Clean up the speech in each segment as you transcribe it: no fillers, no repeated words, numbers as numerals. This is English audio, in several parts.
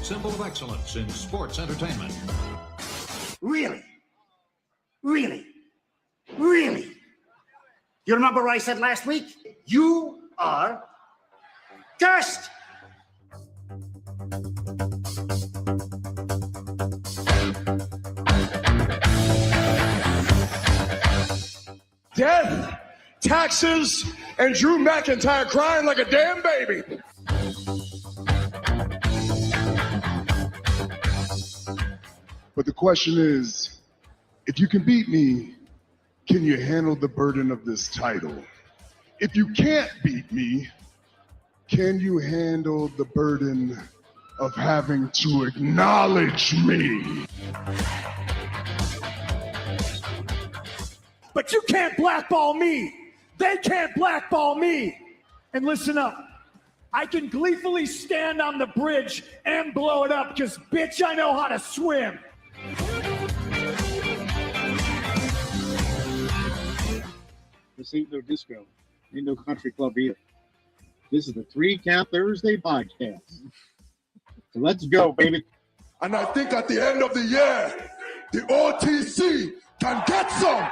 symbol of excellence in sports entertainment. Really? Really? Really? You remember what I said last week? You are cursed! Death, taxes, and Drew McIntyre crying like a damn baby. But the question is, if you can beat me, can you handle the burden of this title? If you can't beat me, can you handle the burden of having to acknowledge me? But you can't blackball me. They can't blackball me. And listen up. I can gleefully stand on the bridge and blow it up because, bitch, I know how to swim. This ain't no disco. Ain't no country club either. This is the 3 Count Thursday podcast. So let's go, baby. And I think at the end of the year, the OTC can get some.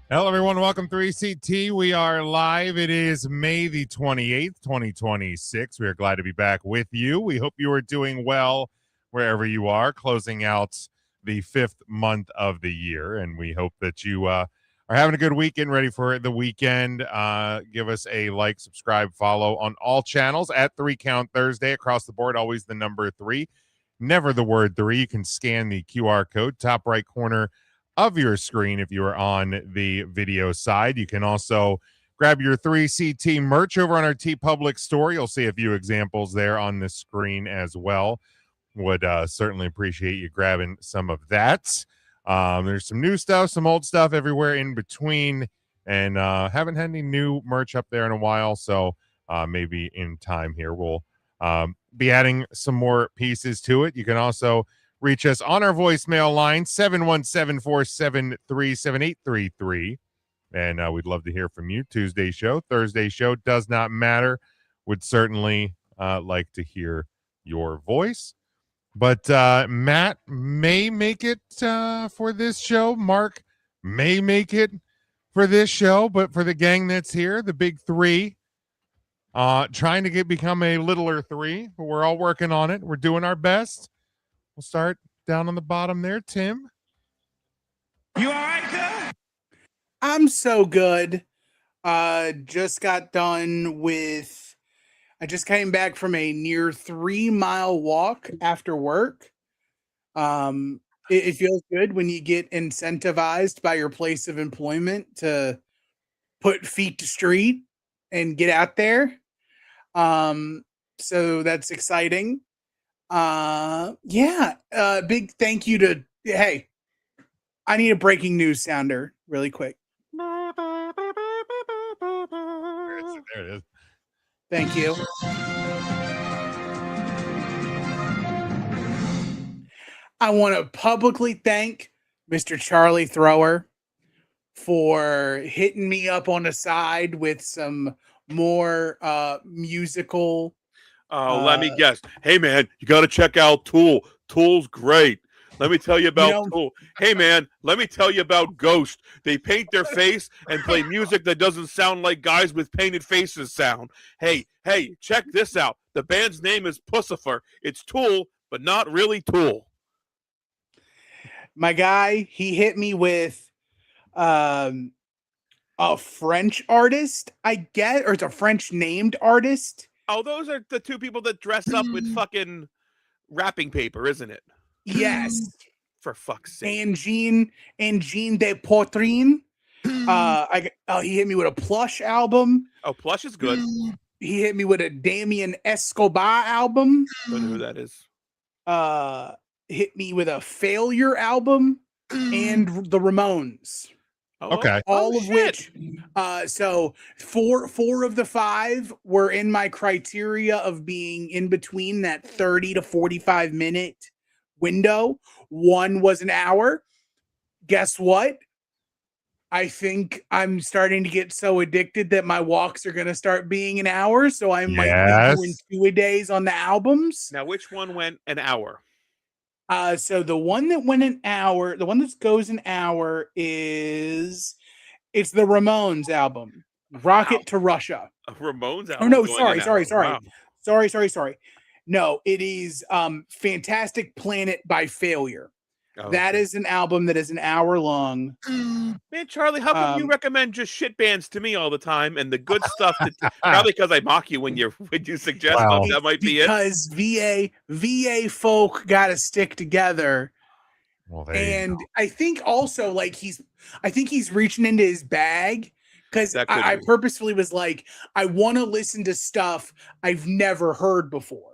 Hello, everyone. Welcome to 3CT. We are live. It is May the 28th, 2026. We are glad to be back with you. We hope you are doing well wherever you are, closing out the 5th month of the year. And we hope that you are having a good weekend, ready for the weekend. Give us a like, subscribe, follow on all channels at 3 Count Thursday across the board. Always the number 3, never the word 3. You can scan the QR code, top right corner of your screen if you are on the video side. You can also grab your 3CT merch over on our TeePublic store. You'll see a few examples there on the screen as well. Would certainly appreciate you grabbing some of that. There's some new stuff, some old stuff everywhere in between, and haven't had any new merch up there in a while, so maybe in time here we'll be adding some more pieces to it. You can also reach us on our voicemail line, 717-473-7833. And we'd love to hear from you. Tuesday show, Thursday show, does not matter. Would certainly like to hear your voice. But Matt may make it for this show. Mark may make it for this show. But for the gang that's here, the big 3, trying to become a littler 3. But we're all working on it. We're doing our best. We'll start down on the bottom there. Tim. You all right, girl? I'm so good. Just got done with, I just came back from a near 3-mile walk after work. It feels good when you get incentivized by your place of employment to put feet to street and get out there. So that's exciting. Big thank you to, hey, I need a breaking news sounder really quick. There it is. Thank you. I want to publicly thank Mr. Charlie Thrower for hitting me up on the side with some more musical. Let me guess. Hey, man, you got to check out Tool. Tool's great. Let me tell you about Tool. Hey, man, let me tell you about Ghost. They paint their face and play music that doesn't sound like guys with painted faces sound. Hey, check this out. The band's name is Pussifer. It's Tool, but not really Tool. My guy, he hit me with a French artist, I guess, or it's a French named artist. Oh, those are the 2 people that dress up with fucking wrapping paper, isn't it? Yes. For fuck's sake. And Jean de Poitrine. He hit me with a Plush album. Oh, Plush is good. He hit me with a Damien Escobar album. Don't know who that is. Hit me with a Failure album and the Ramones. Okay. All of which, so four of the 5 were in my criteria of being in between that 30 to 45 minute window. 1 was an hour. Guess what? I think I'm starting to get so addicted that my walks are going to start being an hour. So I might be doing Yes. 2-a-days on the albums. Now, which one went an hour? So the one that went an hour, the one that goes an hour it's the Ramones album, Rocket to Russia. A Ramones album? Oh no, going an hour. Wow. sorry. No, it is Fantastic Planet by Failure. Oh, That okay. is an album that is an hour long. Man, Charlie, how come you recommend just shit bands to me all the time and the good stuff? Probably because I mock you when you suggest Wow. stuff. That might be it. Because VA folk got to stick together. Well, there And I think also like he's reaching into his bag, because That could I be. purposefully was like, I want to listen to stuff I've never heard before.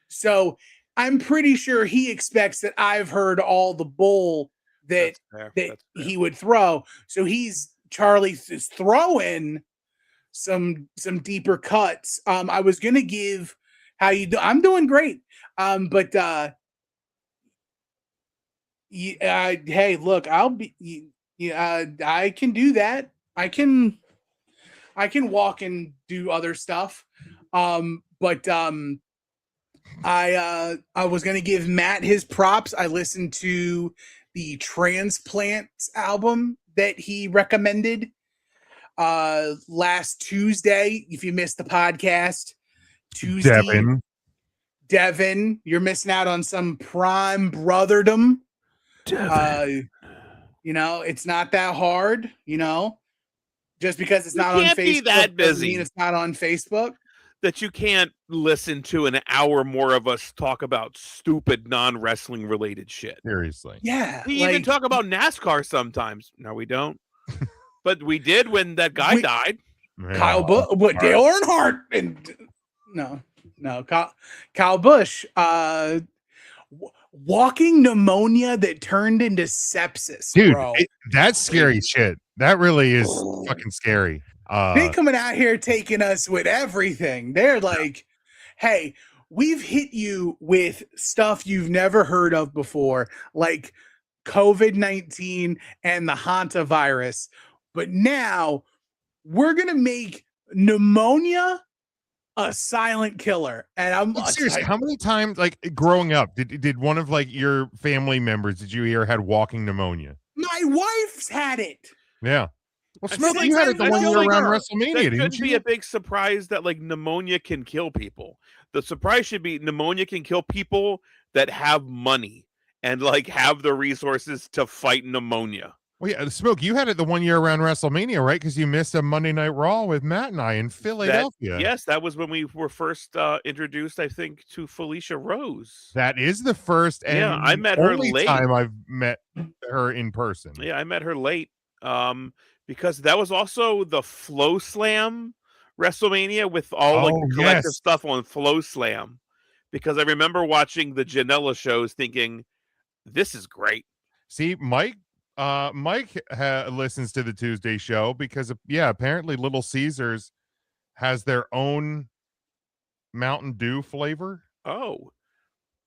So I'm pretty sure he expects that I've heard all the bull that That's fair. that That's fair. he would throw. So Charlie is throwing some deeper cuts. I was gonna give how you do. I'm doing great. But hey, look, I'll be. I can do that. I can walk and do other stuff. But I was gonna give Matt his props. I listened to the Transplants album that he recommended last Tuesday. If you missed the podcast, Tuesday, Devin, you're missing out on some prime brotherdom. It's not that hard, just because it's not on can't be Facebook that doesn't busy. mean it's not on Facebook. That you can't listen to an hour more of us talk about stupid non-wrestling related shit. Seriously. Yeah. We even talk about NASCAR sometimes. No, we don't. But we did when that guy died. Kyle Busch, Dale Earnhardt, and Kyle Busch, walking pneumonia that turned into sepsis, dude. bro. That's scary shit. That really is fucking scary. They coming out here taking us with everything. They're like, hey, we've hit you with stuff you've never heard of before, like COVID-19 and the hantavirus. But now we're going to make pneumonia a silent killer. And I'm seriously, how many times, like growing up, did one of like your family members, did you hear had walking pneumonia? My wife's had it. Yeah. Well, I Smokey, feel you like- had it the I one feel year like around that WrestleMania, didn't shouldn't be you? a big surprise that like pneumonia can kill people. The surprise should be pneumonia can kill people that have money and like have the resources to fight pneumonia. Well, yeah, Smoke, you had it the one year around WrestleMania, right? Because you missed a Monday Night Raw with Matt and I in Philadelphia. Yes, that was when we were first introduced, I think, to Felicia Rose. That is the first and Yeah, I met her only late. time I've met her in person. Yeah, I met her late. Because that was also the Flow Slam WrestleMania with all like the collective stuff on Flow Slam. Because I remember watching the Janela shows thinking, this is great. See, Mike listens to the Tuesday show because apparently Little Caesars has their own Mountain Dew flavor. Oh,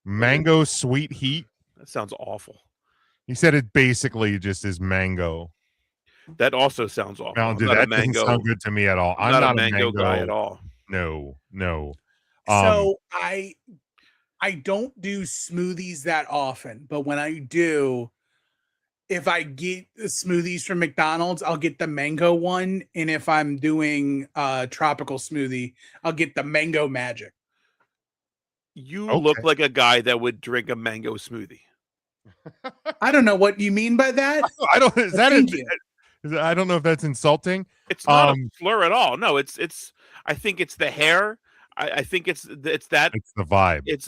mango sweet heat. That sounds awful. He said it basically just is mango. That also sounds awful. Mountain Dew, that doesn't sound good to me at all. I'm not a mango guy at all. No. So I don't do smoothies that often, but when I do, if I get smoothies from McDonald's, I'll get the mango one. And if I'm doing a tropical smoothie, I'll get the mango magic. You look like a guy that would drink a mango smoothie. I don't know what you mean by that. I don't know if that's insulting. It's not a slur at all. No, it's I think it's the hair. I think it's that. It's the vibe. It's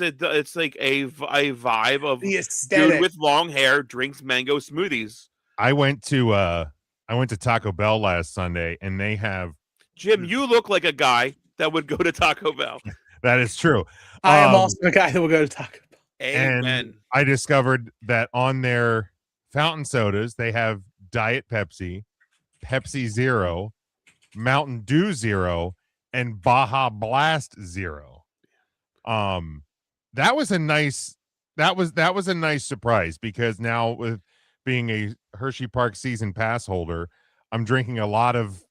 like a vibe of the aesthetic. Dude with long hair drinks mango smoothies. I went to Taco Bell last Sunday, and they have Jim. You look like a guy that would go to Taco Bell. That is true. I am also a guy that will go to Taco Bell. Amen. And I discovered that on their fountain sodas, they have Diet Pepsi, Pepsi Zero, Mountain Dew Zero, and Baja Blast Zero. That was a nice surprise, because now with being a Hershey Park season pass holder, I'm drinking a lot of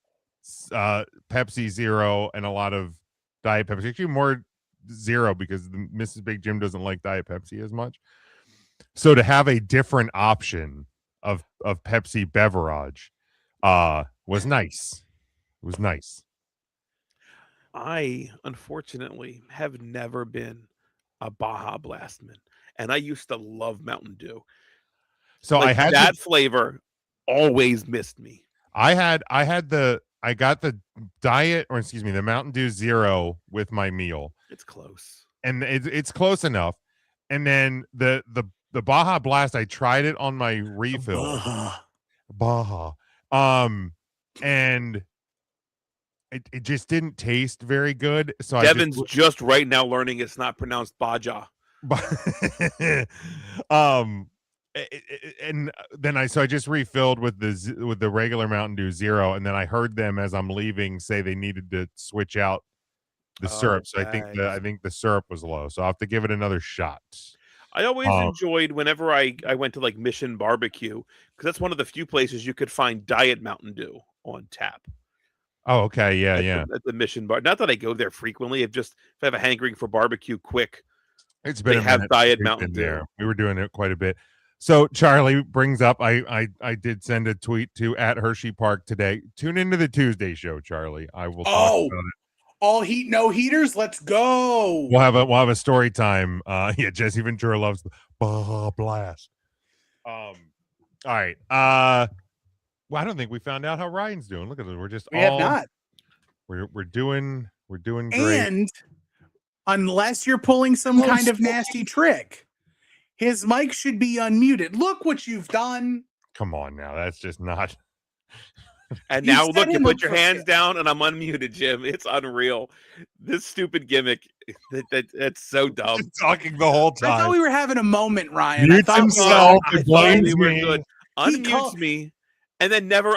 Pepsi Zero and a lot of Diet Pepsi. Actually, more Zero because Mrs. Big Jim doesn't like Diet Pepsi as much. So to have a different option of Pepsi beverage was nice. It was nice. I unfortunately have never been a Baja Blastman, and I used to love Mountain Dew. So Like, I had that flavor always missed me. I got the diet, or excuse me, the Mountain Dew Zero with my meal. It's close. And it's close enough. And then the Baja Blast, I tried it on my refill. Baja. And it just didn't taste very good. So Devin's just right now learning it's not pronounced Baja. And then I just refilled with the regular Mountain Dew Zero, and then I heard them as I'm leaving say they needed to switch out the syrup. So I think the syrup was low. So I'll have to give it another shot. I always enjoyed whenever I went to like Mission Barbecue, because that's one of the few places you could find Diet Mountain Dew on tap. Oh, okay, yeah, at the Mission Bar. Not that I go there frequently. If I have a hankering for barbecue quick, it's been they have Diet Mountain Dew. There. We were doing it quite a bit. So Charlie brings up, I did send a tweet to at Hershey Park today. Tune into the Tuesday show, Charlie. I will talk about it. All heat, no heaters. Let's go. We'll have a story time. Yeah, Jesse Ventura loves the Baja Blast. All right. Well, I don't think we found out how Ryan's doing. Look at this. We have not. We're doing great. And unless you're pulling some kind of nasty trick, his mic should be unmuted. Look what you've done. Come on now. That's just not. And now look, you put your hands down and I'm unmuted, Jim. It's unreal. This stupid gimmick. That's so dumb. Just talking the whole time. I thought we were having a moment, Ryan. Mutes himself. I thought we were good. Unmutes me and then never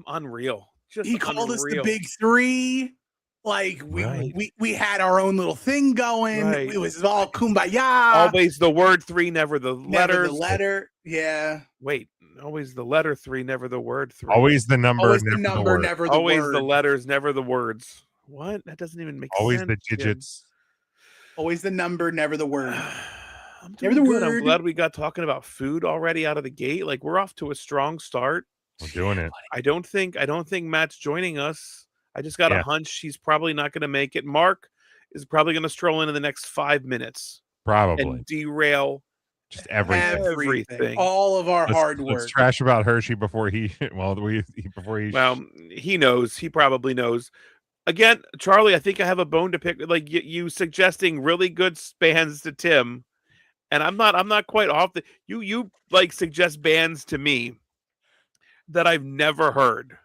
unreal. Just he called us the big three. Like we had our own little thing going. Right. It was all kumbaya. Always the word three, never the letters. The letter. Yeah. Wait. Always the letter three, never the word three. Always the number, always the number, never the always word. the letters, never the words. What? That doesn't even make always sense. Always the digits. Always the number, never the word. Never the word. I'm glad we got talking about food already out of the gate. Like, we're off to a strong start. We're doing it. I don't think Matt's joining us. I just got a hunch he's probably not going to make it. Mark is probably going to stroll in the next 5 minutes. Probably. And derail just everything. All of our hard work. Let's trash about Hershey before he he knows. He probably knows. Again, Charlie, I think I have a bone to pick. Like, you suggesting really good bands to Tim, and I'm not quite off the you like suggest bands to me that I've never heard.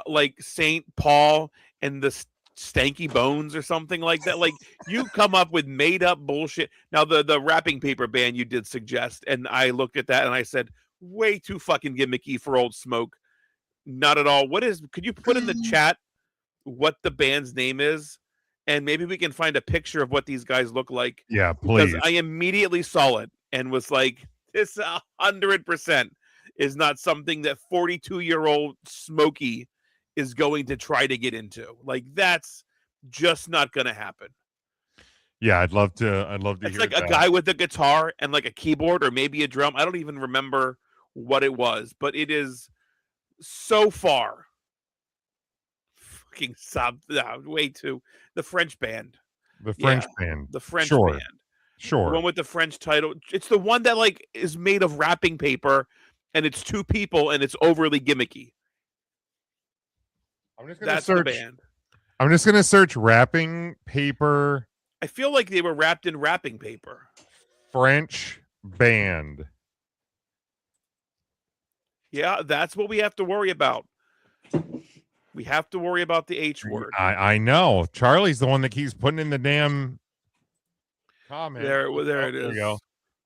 Like St. Paul and the Stanky Bones or something like that. Like, you come up with made up bullshit. Now the wrapping paper band you did suggest, and I looked at that and I said, way too fucking gimmicky for Old Smoke. Not at all. Could you put in the chat what the band's name is? And maybe we can find a picture of what these guys look like. Yeah, please. Because I immediately saw it and was like, this 100% is not something that 42-year-old Smokey is going to try to get into. Like, that's just not going to happen. Yeah, I'd love to it's hear like that. A guy with a guitar and like a keyboard or maybe a drum. I don't even remember what it was, but it is so far fucking way too. The French band. The French band. The French sure. band. Sure. The one with the French title. It's the one that like is made of wrapping paper and it's two people and it's overly gimmicky. That's the band. I'm just gonna search wrapping paper. I feel like they were wrapped in wrapping paper. French band. Yeah, that's what we have to worry about. We have to worry about the H word. I know. Charlie's the one that keeps putting in the damn comment. There it is. There you go.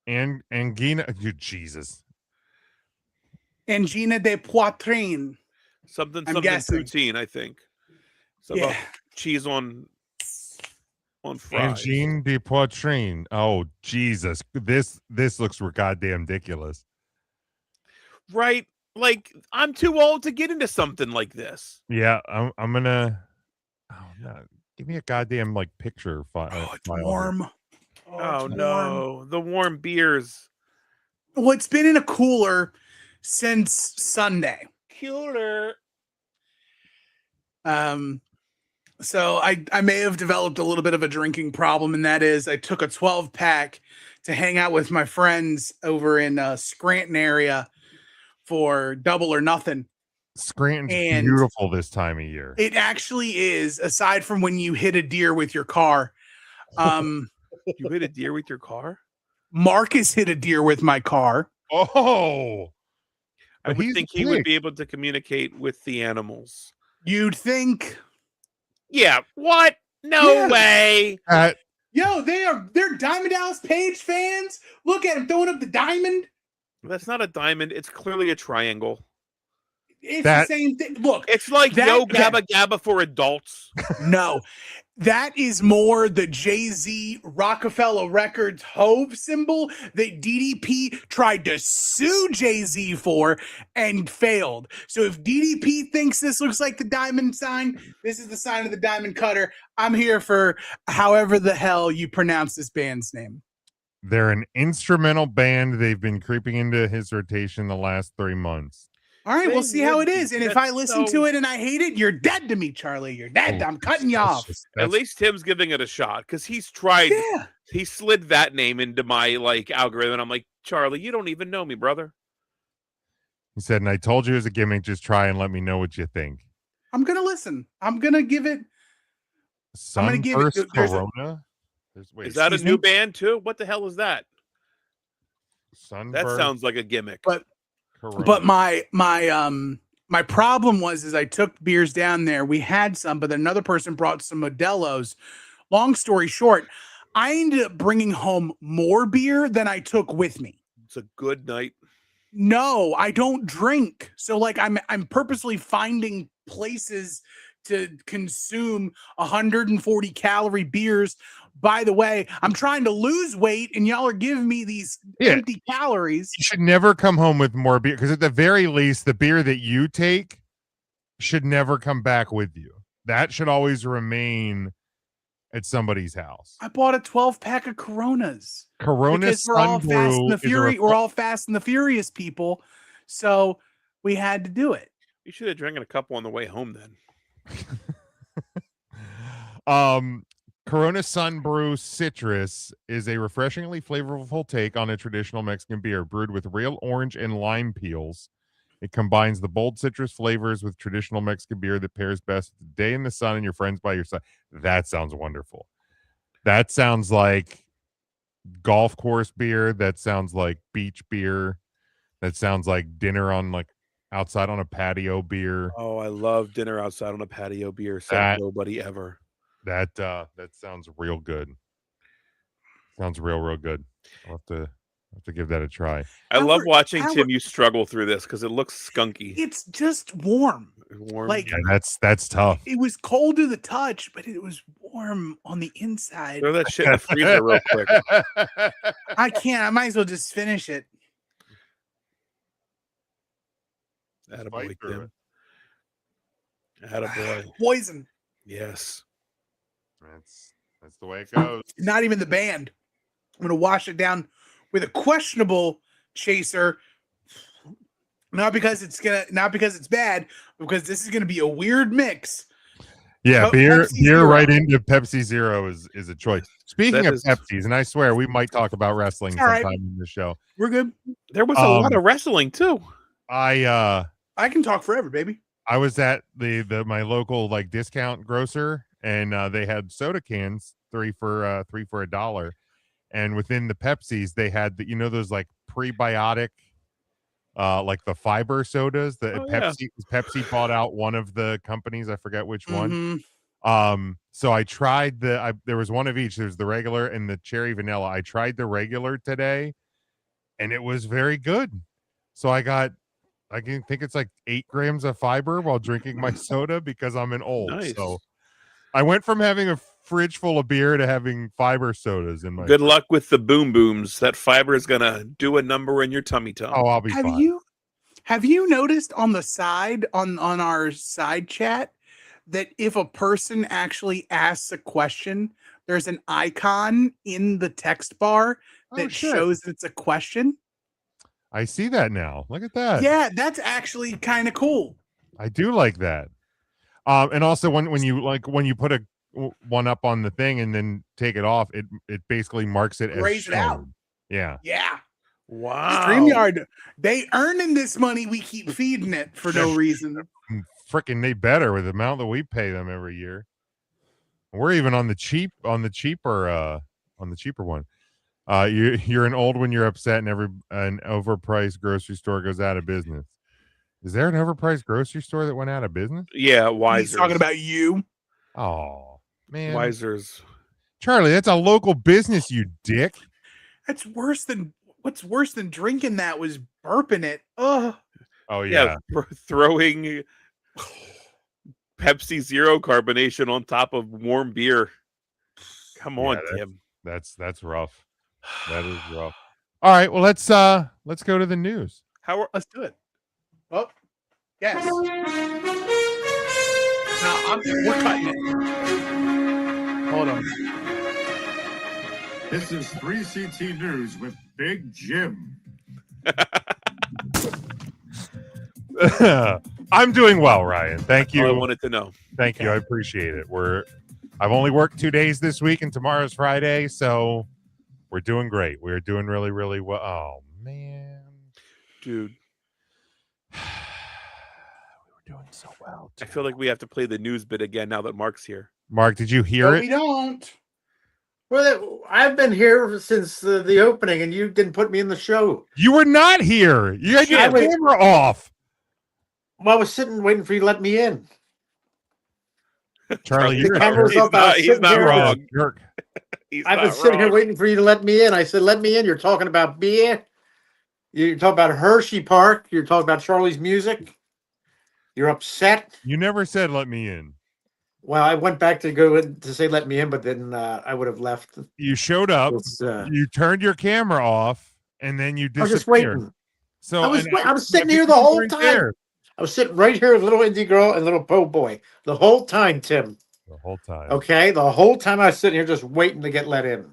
And Angina, Jesus. Angina de poitrine. Something poutine, I think. Some cheese on fries. Angine de poitrine. Oh, Jesus. This looks goddamn ridiculous. Right. Like, I'm too old to get into something like this. Yeah, I'm gonna. Oh no! Give me a goddamn like picture file. Oh, it's warm. Oh, it's warm. no, the warm beers. Well, it's been in a cooler since Sunday. Cooler. So I may have developed a little bit of a drinking problem, and that is I took a 12-pack to hang out with my friends over in Scranton area for Double or Nothing. Scranton's And beautiful this time of year. It actually is, aside from when you hit a deer with your car. You hit a deer with your car? Marcus hit a deer with my car. Oh, I would think he would be able to communicate with the animals. You'd think. Yeah. What? No way. Yo, they're Diamond Dallas Page fans. Look at him throwing up the diamond. That's not a diamond. It's clearly a triangle. It's the same thing. Look, it's like Yo Gabba Gabba for adults. No, that is more the Jay-Z Rockefeller Records Hove symbol that DDP tried to sue Jay-Z for and failed. So if DDP thinks this looks like the diamond sign, this is the sign of the diamond cutter. I'm here for however the hell you pronounce this band's name. They're an instrumental band. They've been creeping into his rotation the last 3 months. All right, we'll see how it is. And if I listen to it and I hate it, you're dead to me, Charlie. You're dead. I'm cutting you off. At least Tim's giving it a shot because he's tried. Yeah. He slid that name into my algorithm. And I'm like, Charlie, you don't even know me, brother. He said, and I told you it was a gimmick. Just try and let me know what you think. I'm going to listen. I'm going to give it. I'm going to give it. Corona? Is that a new band too? What the hell is that? Sunburst. That sounds like a gimmick. But my problem was I took beers down there. We had some, but another person brought some Modelo's. Long story short, I ended up bringing home more beer than I took with me. It's a good night. No, I don't drink. So like I'm purposely finding places to consume 140 calorie beers. By the way, I'm trying to lose weight and y'all are giving me these empty calories. You should never come home with more beer because at the very least, the beer that you take should never come back with you. That should always remain at somebody's house. I bought a 12-pack of Coronas. Corona because we're all fast and the we're all Fast and the Furious people. So we had to do it. You should have drank a couple on the way home then. Corona Sunbrew Citrus is a refreshingly flavorful take on a traditional Mexican beer brewed with real orange and lime peels. It combines the bold citrus flavors with traditional Mexican beer that pairs best with the day in the sun and your friends by your side. That sounds wonderful. That sounds like golf course beer. That sounds like beach beer. That sounds like dinner on outside on a patio beer. Oh, I love dinner outside on a patio beer. Said nobody ever. That sounds real good. Sounds real good. I'll have to give that a try. I love watching Tim you struggle through this because it looks skunky. It's just warm. Like that's tough. It was cold to the touch, but it was warm on the inside. Throw that shit in the freezer real quick. I can't. I might as well just finish it. Attaboy, Tim. Attaboy. Poison. Yes. That's the way it goes. Not even the band. I'm gonna wash it down with a questionable chaser. Not because it's bad, but because this is gonna be a weird mix. Yeah, beer right into Pepsi Zero is a choice. Speaking of Pepsis, and I swear we might talk about wrestling sometime in the show. We're good. There was a lot of wrestling too. I can talk forever, baby. I was at my local discount grocer, and they had soda cans, three for $1. And within the Pepsis, they had those prebiotic, the fiber sodas that Pepsi bought out one of the companies. I forget which one. So I tried there was one of each. There's the regular and the cherry vanilla. I tried the regular today, and it was very good. So I think it's 8 grams of fiber while drinking my soda because I'm an old. Nice. So I went from having a fridge full of beer to having fiber sodas in my. Good luck with the boom booms. That fiber is gonna do a number in your tummy. Oh, I'll be fine. Have you noticed on the side on our side chat that if a person actually asks a question, there's an icon in the text bar that shows it's a question? I see that now. Look at that. Yeah, that's actually kind of cool. I do like that. And also when you put one up on the thing and then take it off, it basically marks it as Grays it out. shown. Yeah. Yeah. Wow. StreamYard, they earning this money. We keep feeding it for no reason. Freaking they better with the amount that we pay them every year. We're even on the cheaper one. You're an old when you're upset and an overpriced grocery store goes out of business. Is there an overpriced grocery store that went out of business? Yeah, Wisers. He's talking about you. Oh man, Wisers. Charlie, that's a local business, you dick. That's worse than what's worse than drinking that was burping it. Ugh. Oh yeah, throwing Pepsi Zero carbonation on top of warm beer. Come on, Tim. That's rough. That is rough. All right, well let's go to the news. Let's do it. Oh, yes. No, we're cutting it. Hold on. This is 3CT News with Big Jim. I'm doing well, Ryan. Thank you. I wanted to know. Thank you. I appreciate it. I've only worked 2 days this week, and tomorrow's Friday, so we're doing great. We're doing really, really well. Oh man, dude, we were doing so well. I feel like we have to play the news bit again now that Mark's here. Mark, did you hear it? We don't. Well, I've been here since the opening, and you didn't put me in the show. You were not here. You had your camera off. Well, I was sitting waiting for you to let me in. Charlie, you're he's not wrong. Jerk. I've been sitting here waiting for you to let me in. I said, let me in. You're talking about beer. You're talking about Hershey Park. You're talking about Charlie's music. You're upset. You never said let me in. Well, I went back to go in to say let me in, but then I would have left. You showed up. You turned your camera off, and then you disappeared. I was just waiting. So I was sitting here the whole time. There. I was sitting right here with little indie girl and little po boy the whole time, Tim. The whole time. Okay, the whole time I was sitting here just waiting to get let in.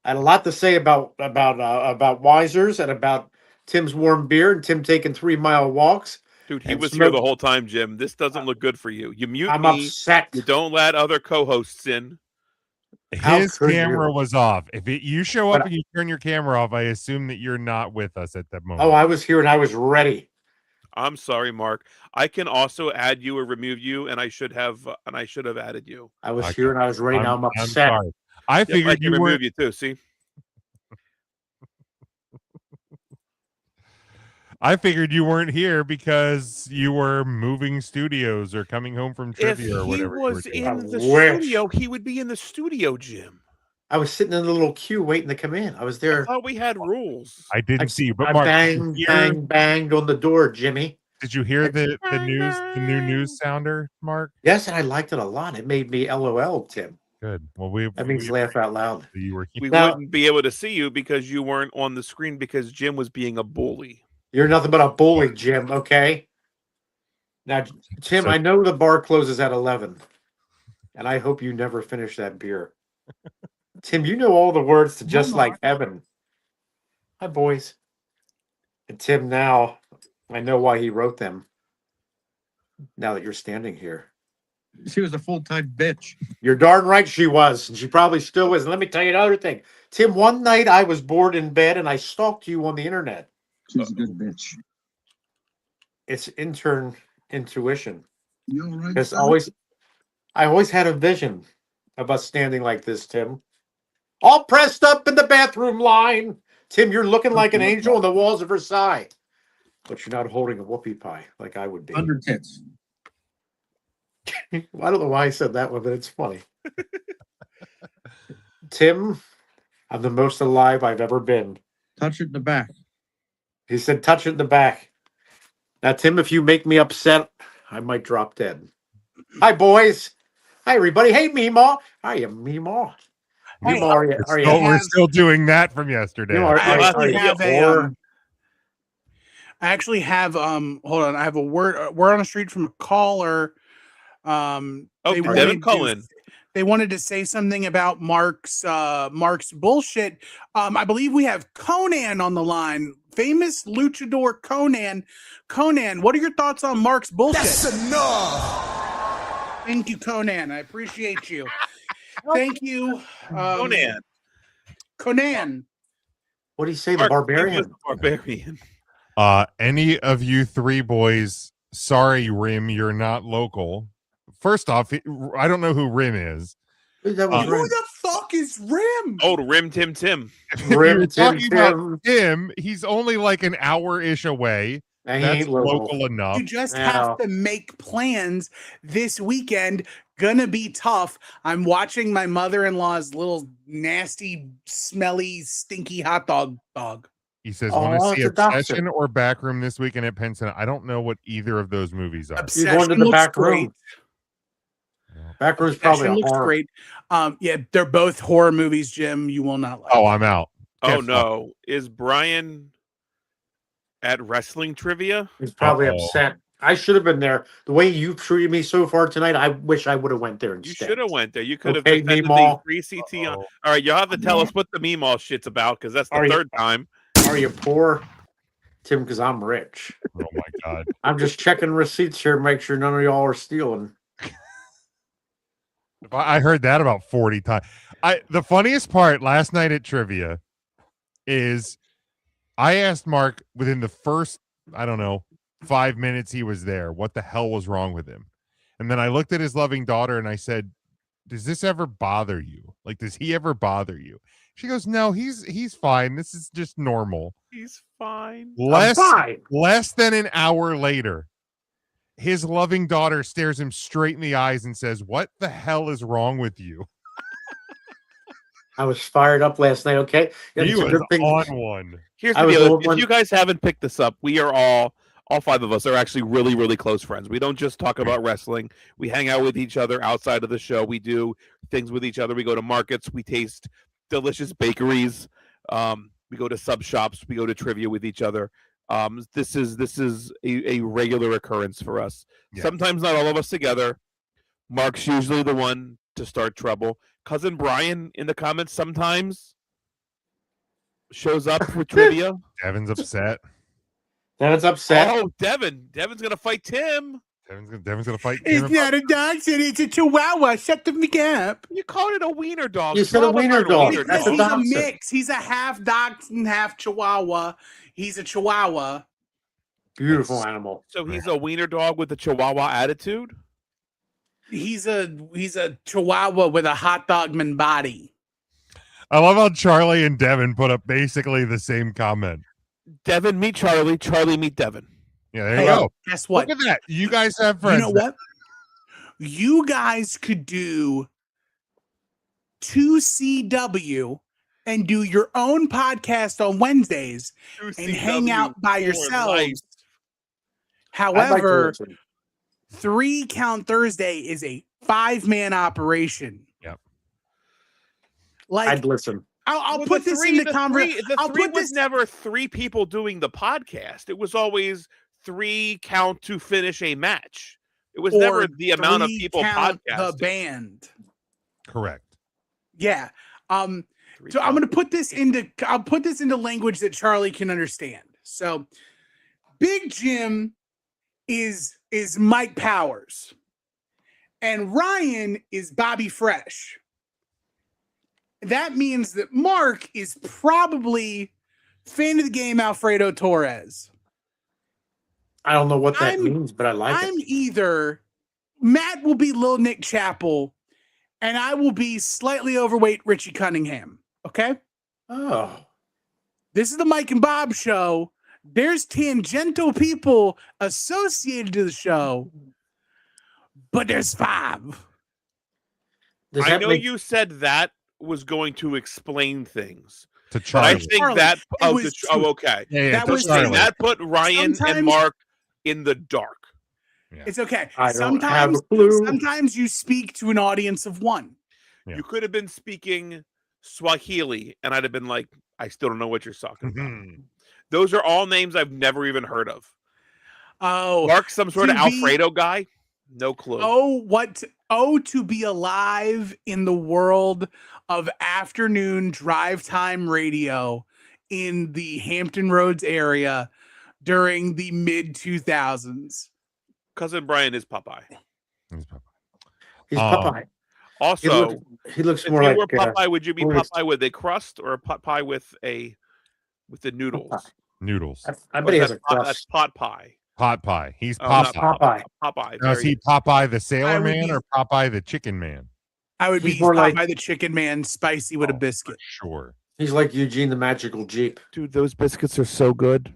I had a lot to say about Wisers and about Tim's warm beer and Tim taking 3 mile walks. Dude, he was here the whole time, Jim. This doesn't look good for you. You mute I'm me. Upset. You don't let other co-hosts in. His camera was off. If you show up and you turn your camera off, I assume that you're not with us at that moment. Oh, I was here and I was ready. I'm sorry, Mark. I can also add you or remove you, and I should have added you. I was here and I was ready. Now I'm upset. Sorry. I figured I can you remove were. you too. See, I figured you weren't here because you were moving studios or coming home from trivia or whatever. If he was in the studio, he would be in the studio, Jim. I was sitting in the little queue waiting to come in. I was there. I thought we had rules. I didn't see you, but I Mark, banged on the door, Jimmy. Did you hear the new news sounder, Mark? Yes, and I liked it a lot. It made me LOL, Tim. Good. Well, that means laugh out loud. You were we wouldn't be able to see you because you weren't on the screen because Jim was being a bully. You're nothing but a bully, Jim. Okay. Now, Tim, I know the bar closes at 11, and I hope you never finish that beer. Tim, you know all the words to Just Like Heaven. Hi, boys. And Tim, now I know why he wrote them. Now that you're standing here. She was a full-time bitch. You're darn right she was, and she probably still is. And let me tell you another thing. Tim, one night I was bored in bed, and I stalked you on the internet. She's a good bitch. It's intern intuition. You all right? Because I always had a vision of us standing like this, Tim. All pressed up in the bathroom line. Tim, you're looking like an angel on the walls of Versailles. But you're not holding a whoopie pie like I would be. Under tits. Well, I don't know why I said that one, but it's funny. Tim, I'm the most alive I've ever been. Touch it in the back. He said, touch it in the back. Now, Tim, if you make me upset, I might drop dead. Hi, boys. Hi, everybody. Hey, Meemaw. Hiya, Meemaw. Meemaw, we're still doing that from yesterday. I actually have hold on. I have a word on the street from a caller. Oh, They Devin wanted Cullen. they wanted to say something about Mark's bullshit. I believe we have Conan on the line. Famous luchador Conan. Conan, what are your thoughts on Mark's bullshit? That's enough. Thank you, Conan. I appreciate you. Thank you. Conan. What do you say, the Mark, barbarian? Barbarian. Any of you three boys, sorry, Rim, you're not local. First off, I don't know who Rim is. Who the fuck is Rim? Oh, Rim Tim. Rim Talking about him, he's only like an hour-ish away. And That's local enough. You just have to make plans this weekend. Gonna be tough. I'm watching my mother-in-law's little nasty, smelly, stinky hot dog. He says, want to see Obsession or Backroom this weekend at Penn Center? I don't know what either of those movies are. Obsession going to the back room. Back room's probably a looks horror. Great. Yeah, they're both horror movies, Jim. You will not like. Oh, I'm out. Oh no. Is Brian at wrestling trivia? He's probably upset. I should have been there. The way you've treated me so far tonight, I wish I would have went there instead. You should have went there. You could have Okay, defended the Meemaw. free CT. All right, you'll have to tell us what the Meemaw shit's about, because that's the third time. Are you poor, Tim? Because I'm rich. Oh my god! I'm just checking receipts here, make sure none of y'all are stealing. I heard that about 40 times. The funniest part last night at trivia is I asked Mark within the first, 5 minutes he was there, what the hell was wrong with him? And then I looked at his loving daughter and I said, does this ever bother you? Like, does he ever bother you? She goes, no, he's fine. This is just normal. He's fine. Less than an hour later, his loving daughter stares him straight in the eyes and says, what the hell is wrong with you? I was fired up last night, okay? He was on one. Here's the deal. If you guys haven't picked this up, we are all five of us are actually really, really close friends. We don't just talk about wrestling. We hang out with each other outside of the show. We do things with each other. We go to markets. We taste delicious bakeries. We go to sub shops. We go to trivia with each other. This is a regular occurrence for us. Yeah. Sometimes not all of us together. Mark's usually the one to start trouble. Cousin Brian in the comments sometimes shows up for trivia. Devin's upset. Devin's upset. Oh, Devin's gonna fight Tim. Devin's gonna fight Tim. It's not a dachshund, it's a chihuahua. Shut the fuck up. You called it a wiener dog. You said a wiener dog. He's a mix. He's a half dachshund, half chihuahua. He's a chihuahua. Beautiful animal. So he's a wiener dog with a chihuahua attitude? He's a chihuahua with a hot dogman body. I love how Charlie and Devin put up basically the same comment. Devin meet Charlie, Charlie meet Devin. Yeah, there you go. Guess what? Look at that. You guys have friends. You know what? You guys could do 2CW and do your own podcast on Wednesdays and hang out by yourselves. However, 3 Count Thursday is a 5-man operation. Yep. Like, I'd listen. I'll put this in the conversation. It was never 3 people doing the podcast. It was always 3 count to finish a match. It was never the amount of people podcasting. The band. Correct. Yeah. So I'm going to put this into language that Charlie can understand. So Big Jim is Mike Powers and Ryan is Bobby Fresh. That means that Mark is probably fan of the game Alfredo Torres. I don't know what that means, but I like it. I'm either Matt will be Lil Nick Chappell and I will be slightly overweight Richie Cunningham. Okay? Oh. This is the Mike and Bob show. There's tangential people associated to the show, but there's 5. I know you said that was going to explain things. To Charlie. I think that okay. Yeah, that put Ryan and Mark in the dark. Yeah. It's okay. I don't have a clue. Sometimes you speak to an audience of 1. Yeah. You could have been speaking Swahili, and I'd have been like, I still don't know what you're talking about. Mhm. Those are all names I've never even heard of. Oh, Mark, some sort of to be- Alfredo guy? No clue. To be alive in the world of afternoon drive time radio in the Hampton Roads area during the mid 2000s. Cousin Brian is Popeye. He's Popeye. Also, he looks if more you like were Popeye, would you be more like- Popeye with a crust or a Popeye with the noodles? Noodles. I Or bet he is has a that pot- crust. That's pot pie. Pot pie. He's Oh, Popeye. not Popeye. Popeye. Now, is Very he good. Popeye the Sailor I would Man be- or Popeye the Chicken Man? I would He's be more Popeye like- the Chicken Man, spicy with a biscuit. Sure. He's like Eugene the Magical Jeep. Dude, those biscuits are so good.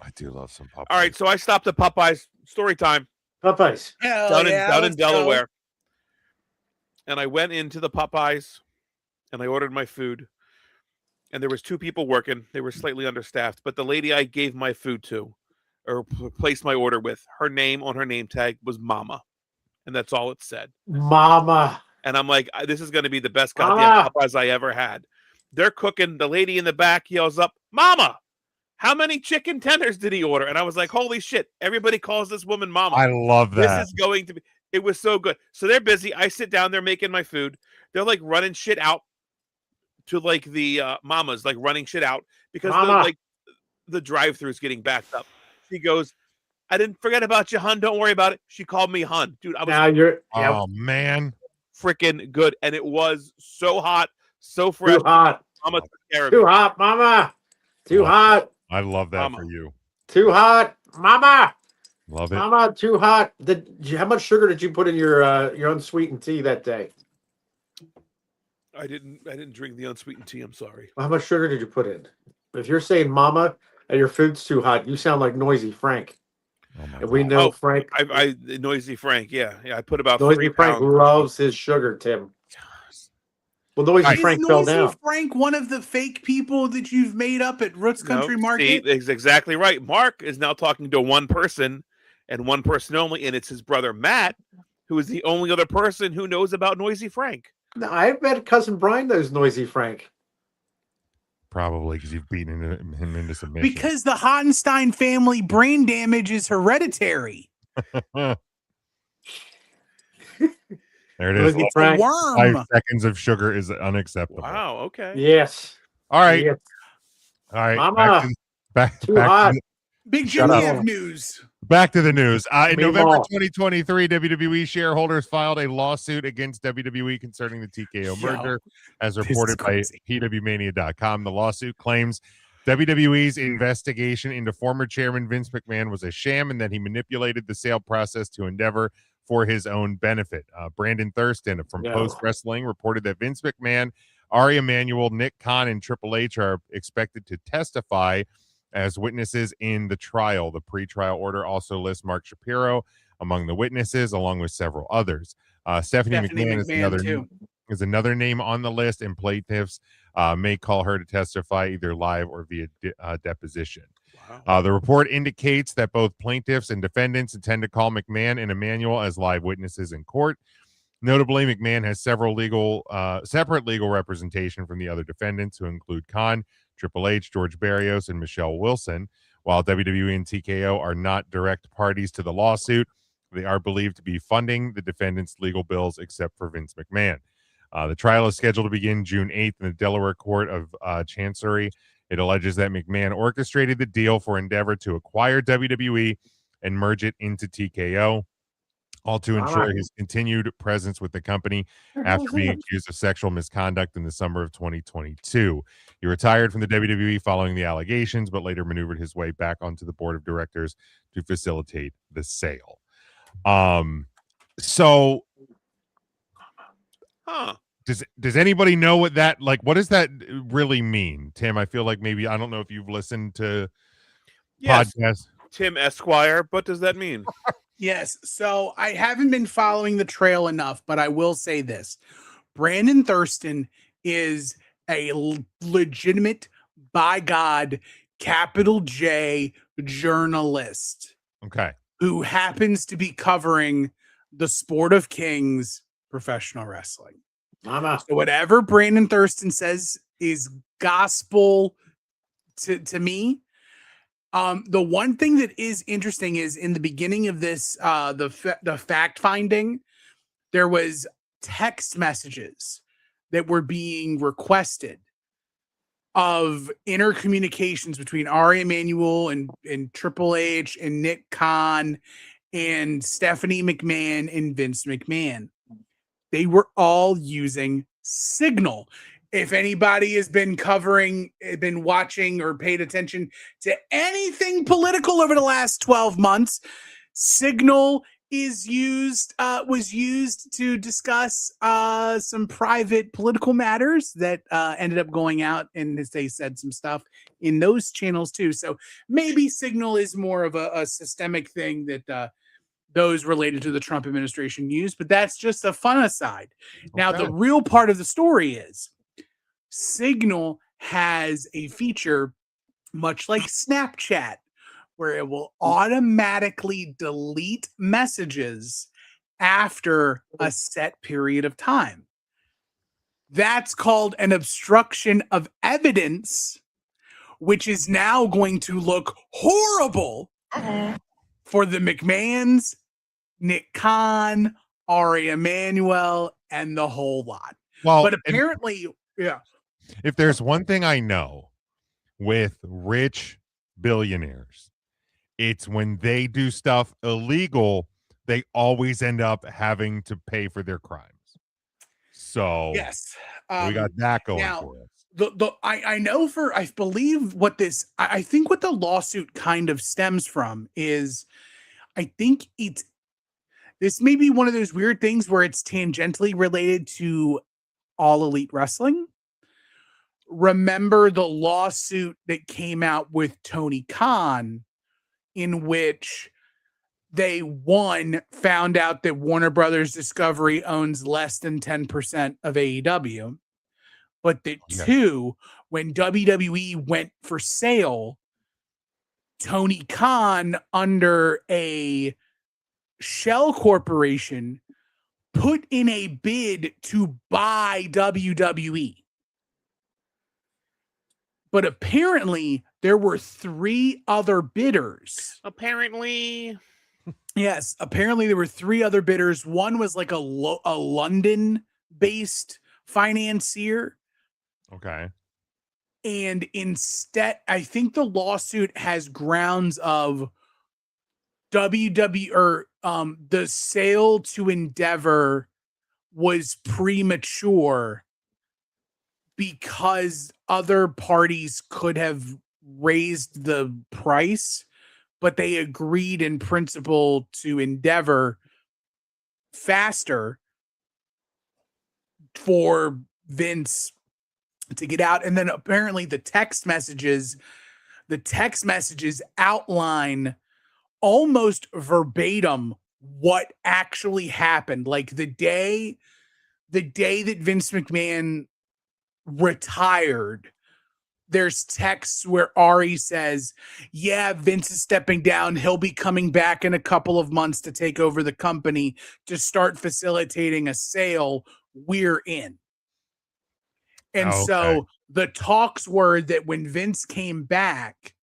I do love some Popeye. All right, so I stopped at Popeye's. Story time. Popeyes. Hell down yeah, in let's Delaware. And I went into the Popeyes and I ordered my food. And there was two people working. They were slightly understaffed, but the lady I gave my food to or placed my order with, her name on her name tag was Mama. And that's all it said. Mama. And I'm like, this is going to be the best goddamn Mama. Popeyes I ever had. They're cooking. The lady in the back yells up, Mama, how many chicken tenders did he order? And I was like, holy shit. Everybody calls this woman Mama. I love that. This is going to be, it was so good. So they're busy. I sit down, they're making my food. They're like running shit out to like the mamas, like running shit out because the drive-thru is getting backed up. She goes, I didn't forget about you, hun. Don't worry about it. She called me hun. Dude, I was Now you're Oh man. freaking good. And it was so hot, so fresh. too hot. Mama took care of Too it. hot, Mama. Too Oh. hot. I love that Mama. for you. Too hot, Mama. Love it. Mama, too hot. How much sugar did you put in your unsweetened tea that day? I didn't drink the unsweetened tea. I'm sorry. How much sugar did you put in? If you're saying Mama and your food's too hot, you sound like Noisy Frank. Oh my And we God. know Frank. I Noisy Frank. Yeah. I put about Noisy 3 Frank pounds. loves his sugar, Tim. Well, Noisy Is Frank fell Noisy down. Frank one of the fake people that you've made up at Roots Country No, Market? See, is exactly right. Mark is now talking to one person and one person only, and it's his brother Matt, who is the only other person who knows about Noisy Frank. No, I bet cousin Brian knows Noisy Frank. Probably because you've beaten him into submission. Because the Hottenstein family brain damage is hereditary. There it is. Noisy A Frank. worm. 5 seconds of sugar is unacceptable. Wow. Okay. Yes. All right. Yes. All right. Mama, back too hot. Big Shut Jim, we up. have news. Back to the news. In Me November all. 2023, WWE shareholders filed a lawsuit against WWE concerning the TKO Yo, merger, as this is reported by crazy. PWMania.com. The lawsuit claims WWE's investigation into former chairman Vince McMahon was a sham and that he manipulated the sale process to Endeavor for his own benefit. Brandon Thurston from No. Post Wrestling reported that Vince McMahon, Ari Emanuel, Nick Khan, and Triple H are expected to testify as witnesses in the trial. The pre-trial order also lists Mark Shapiro among the witnesses, along with several others. Stephanie McMahon is another name on the list, and plaintiffs may call her to testify either live or via deposition. Wow. The report indicates that both plaintiffs and defendants intend to call McMahon and Emanuel as live witnesses in court. Notably, McMahon has several separate legal representation from the other defendants, who include Khan, Triple H, George Barrios, and Michelle Wilson. While WWE and TKO are not direct parties to the lawsuit, they are believed to be funding the defendants' legal bills, except for Vince McMahon. The trial is scheduled to begin June 8th in the Delaware Court of Chancery. It alleges that McMahon orchestrated the deal for Endeavor to acquire WWE and merge it into TKO, all to ensure his continued presence with the company after being accused of sexual misconduct in the summer of 2022. He retired from the WWE following the allegations, but later maneuvered his way back onto the board of directors to facilitate the sale. So does anybody know what that, like, what does that really mean, Tim? I feel like maybe, I don't know if you've listened to podcasts. Tim Esquire. What does that mean? Yes. So I haven't been following the trail enough, but I will say this. Brandon Thurston is a legitimate, by God, capital J journalist. Okay. Who happens to be covering the Sport of Kings professional wrestling. Mama. So whatever Brandon Thurston says is gospel to me. The one thing that is interesting is in the beginning of this, the fact finding, there was text messages that were being requested of intercommunications between Ari Emanuel and Triple H and Nick Khan and Stephanie McMahon and Vince McMahon. They were all using Signal. If anybody has been watching or paid attention to anything political over the last 12 months, Signal was used to discuss some private political matters that ended up going out, and as they said some stuff in those channels too. So maybe Signal is more of a systemic thing that those related to the Trump administration use, but that's just a fun aside. Okay. Now, the real part of the story is Signal has a feature much like Snapchat where it will automatically delete messages after a set period of time. That's called an obstruction of evidence, which is now going to look horrible for the McMahons, Nick Khan, Ari Emanuel, and the whole lot. Well, but apparently, yeah. If there's one thing I know with rich billionaires, it's when they do stuff illegal, they always end up having to pay for their crimes. So yes, we got that going now, for us. I know I believe what this, I think what the lawsuit kind of stems from is, I think this may be one of those weird things where it's tangentially related to All Elite Wrestling. Remember the lawsuit that came out with Tony Khan, in which they, one, found out that Warner Brothers Discovery owns less than 10% of AEW, but that two, when WWE went for sale, Tony Khan, under a shell corporation, put in a bid to buy WWE. But apparently there were 3 other bidders. Apparently. Yes, apparently there were 3 other bidders. One was like a London-based financier. Okay. And instead, I think the lawsuit has grounds of the sale to Endeavor was premature because other parties could have raised the price, but they agreed in principle to Endeavor faster for Vince to get out. And then apparently the text messages outline almost verbatim what actually happened. Like the day that Vince McMahon retired, there's texts where Ari says, yeah, Vince is stepping down. He'll be coming back in a couple of months to take over the company to start facilitating a sale. We're in. And so the talks were that when Vince came back,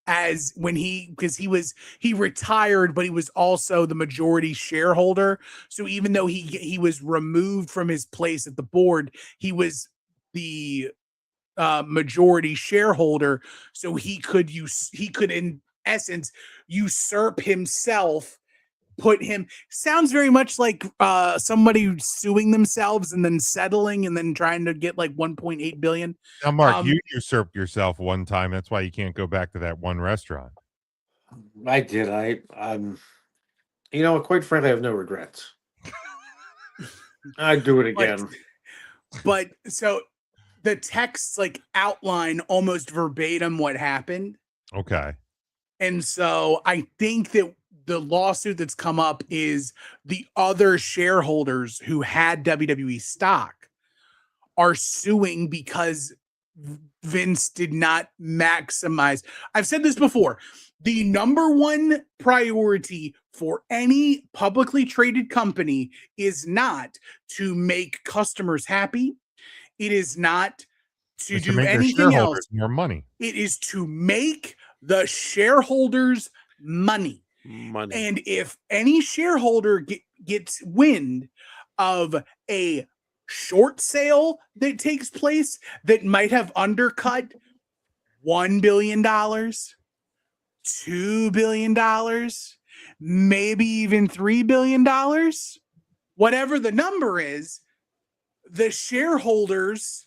because he retired, but he was also the majority shareholder. So even though he was removed from his place at the board, he was the majority shareholder, so he could in essence usurp himself, sounds very much like somebody suing themselves and then settling and then trying to get like 1.8 billion. Now, Mark, you usurped yourself one time. That's why you can't go back to that one restaurant. I did. Quite frankly, I have no regrets. I'd do it again. But so the texts like outline almost verbatim what happened. Okay. And so I think that the lawsuit that's come up is the other shareholders who had WWE stock are suing because Vince did not maximize. I've said this before. The number one priority for any publicly traded company is not to make customers happy. It is not to It's do make their anything else. shareholders more money. It is to make the shareholders money. And if any shareholder gets wind of a short sale that takes place that might have undercut $1 billion, $2 billion, maybe even $3 billion, whatever the number is, the shareholders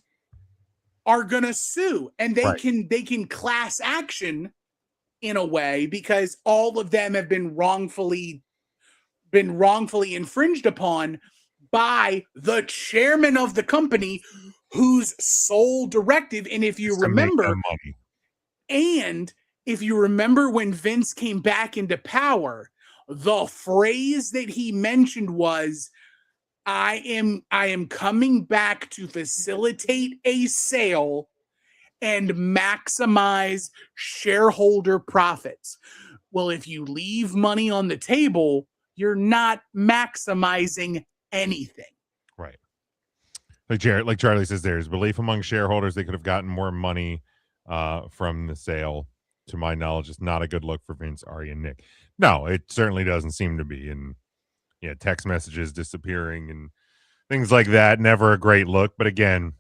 are going to sue, and they can class action in a way because all of them have been wrongfully infringed upon by the chairman of the company, whose sole directive, and if you remember, when Vince came back into power, the phrase that he mentioned was, I am coming back to facilitate a sale and maximize shareholder profits. Well, if you leave money on the table, you're not maximizing anything. Right. Like Charlie says, there's belief among shareholders they could have gotten more money from the sale. To my knowledge, it's not a good look for Vince, Ari, and Nick. No, it certainly doesn't seem to be. And yeah, text messages disappearing and things like that, never a great look. But again,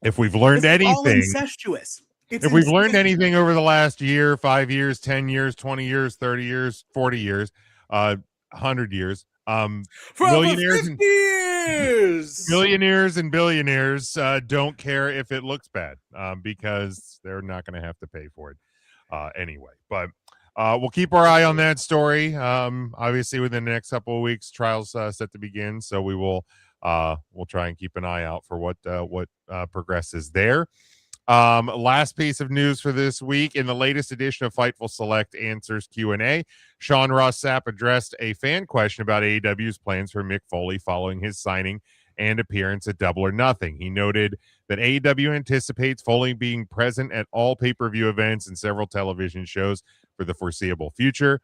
if we've learned anything, all incestuous. If we've learned anything over the last year, 5 years, 10 years, 20 years, 30 years, 40 years, 100 years, millionaires and billionaires don't care if it looks bad because they're not going to have to pay for it anyway. But we'll keep our eye on that story. Obviously, within the next couple of weeks, trials set to begin, so we will we'll try and keep an eye out for what progresses there. Last piece of news for this week: in the latest edition of Fightful Select Answers Q&A, Sean Ross Sapp addressed a fan question about AEW's plans for Mick Foley following his signing and appearance at Double or Nothing. He noted that AEW anticipates Foley being present at all pay-per-view events and several television shows for the foreseeable future.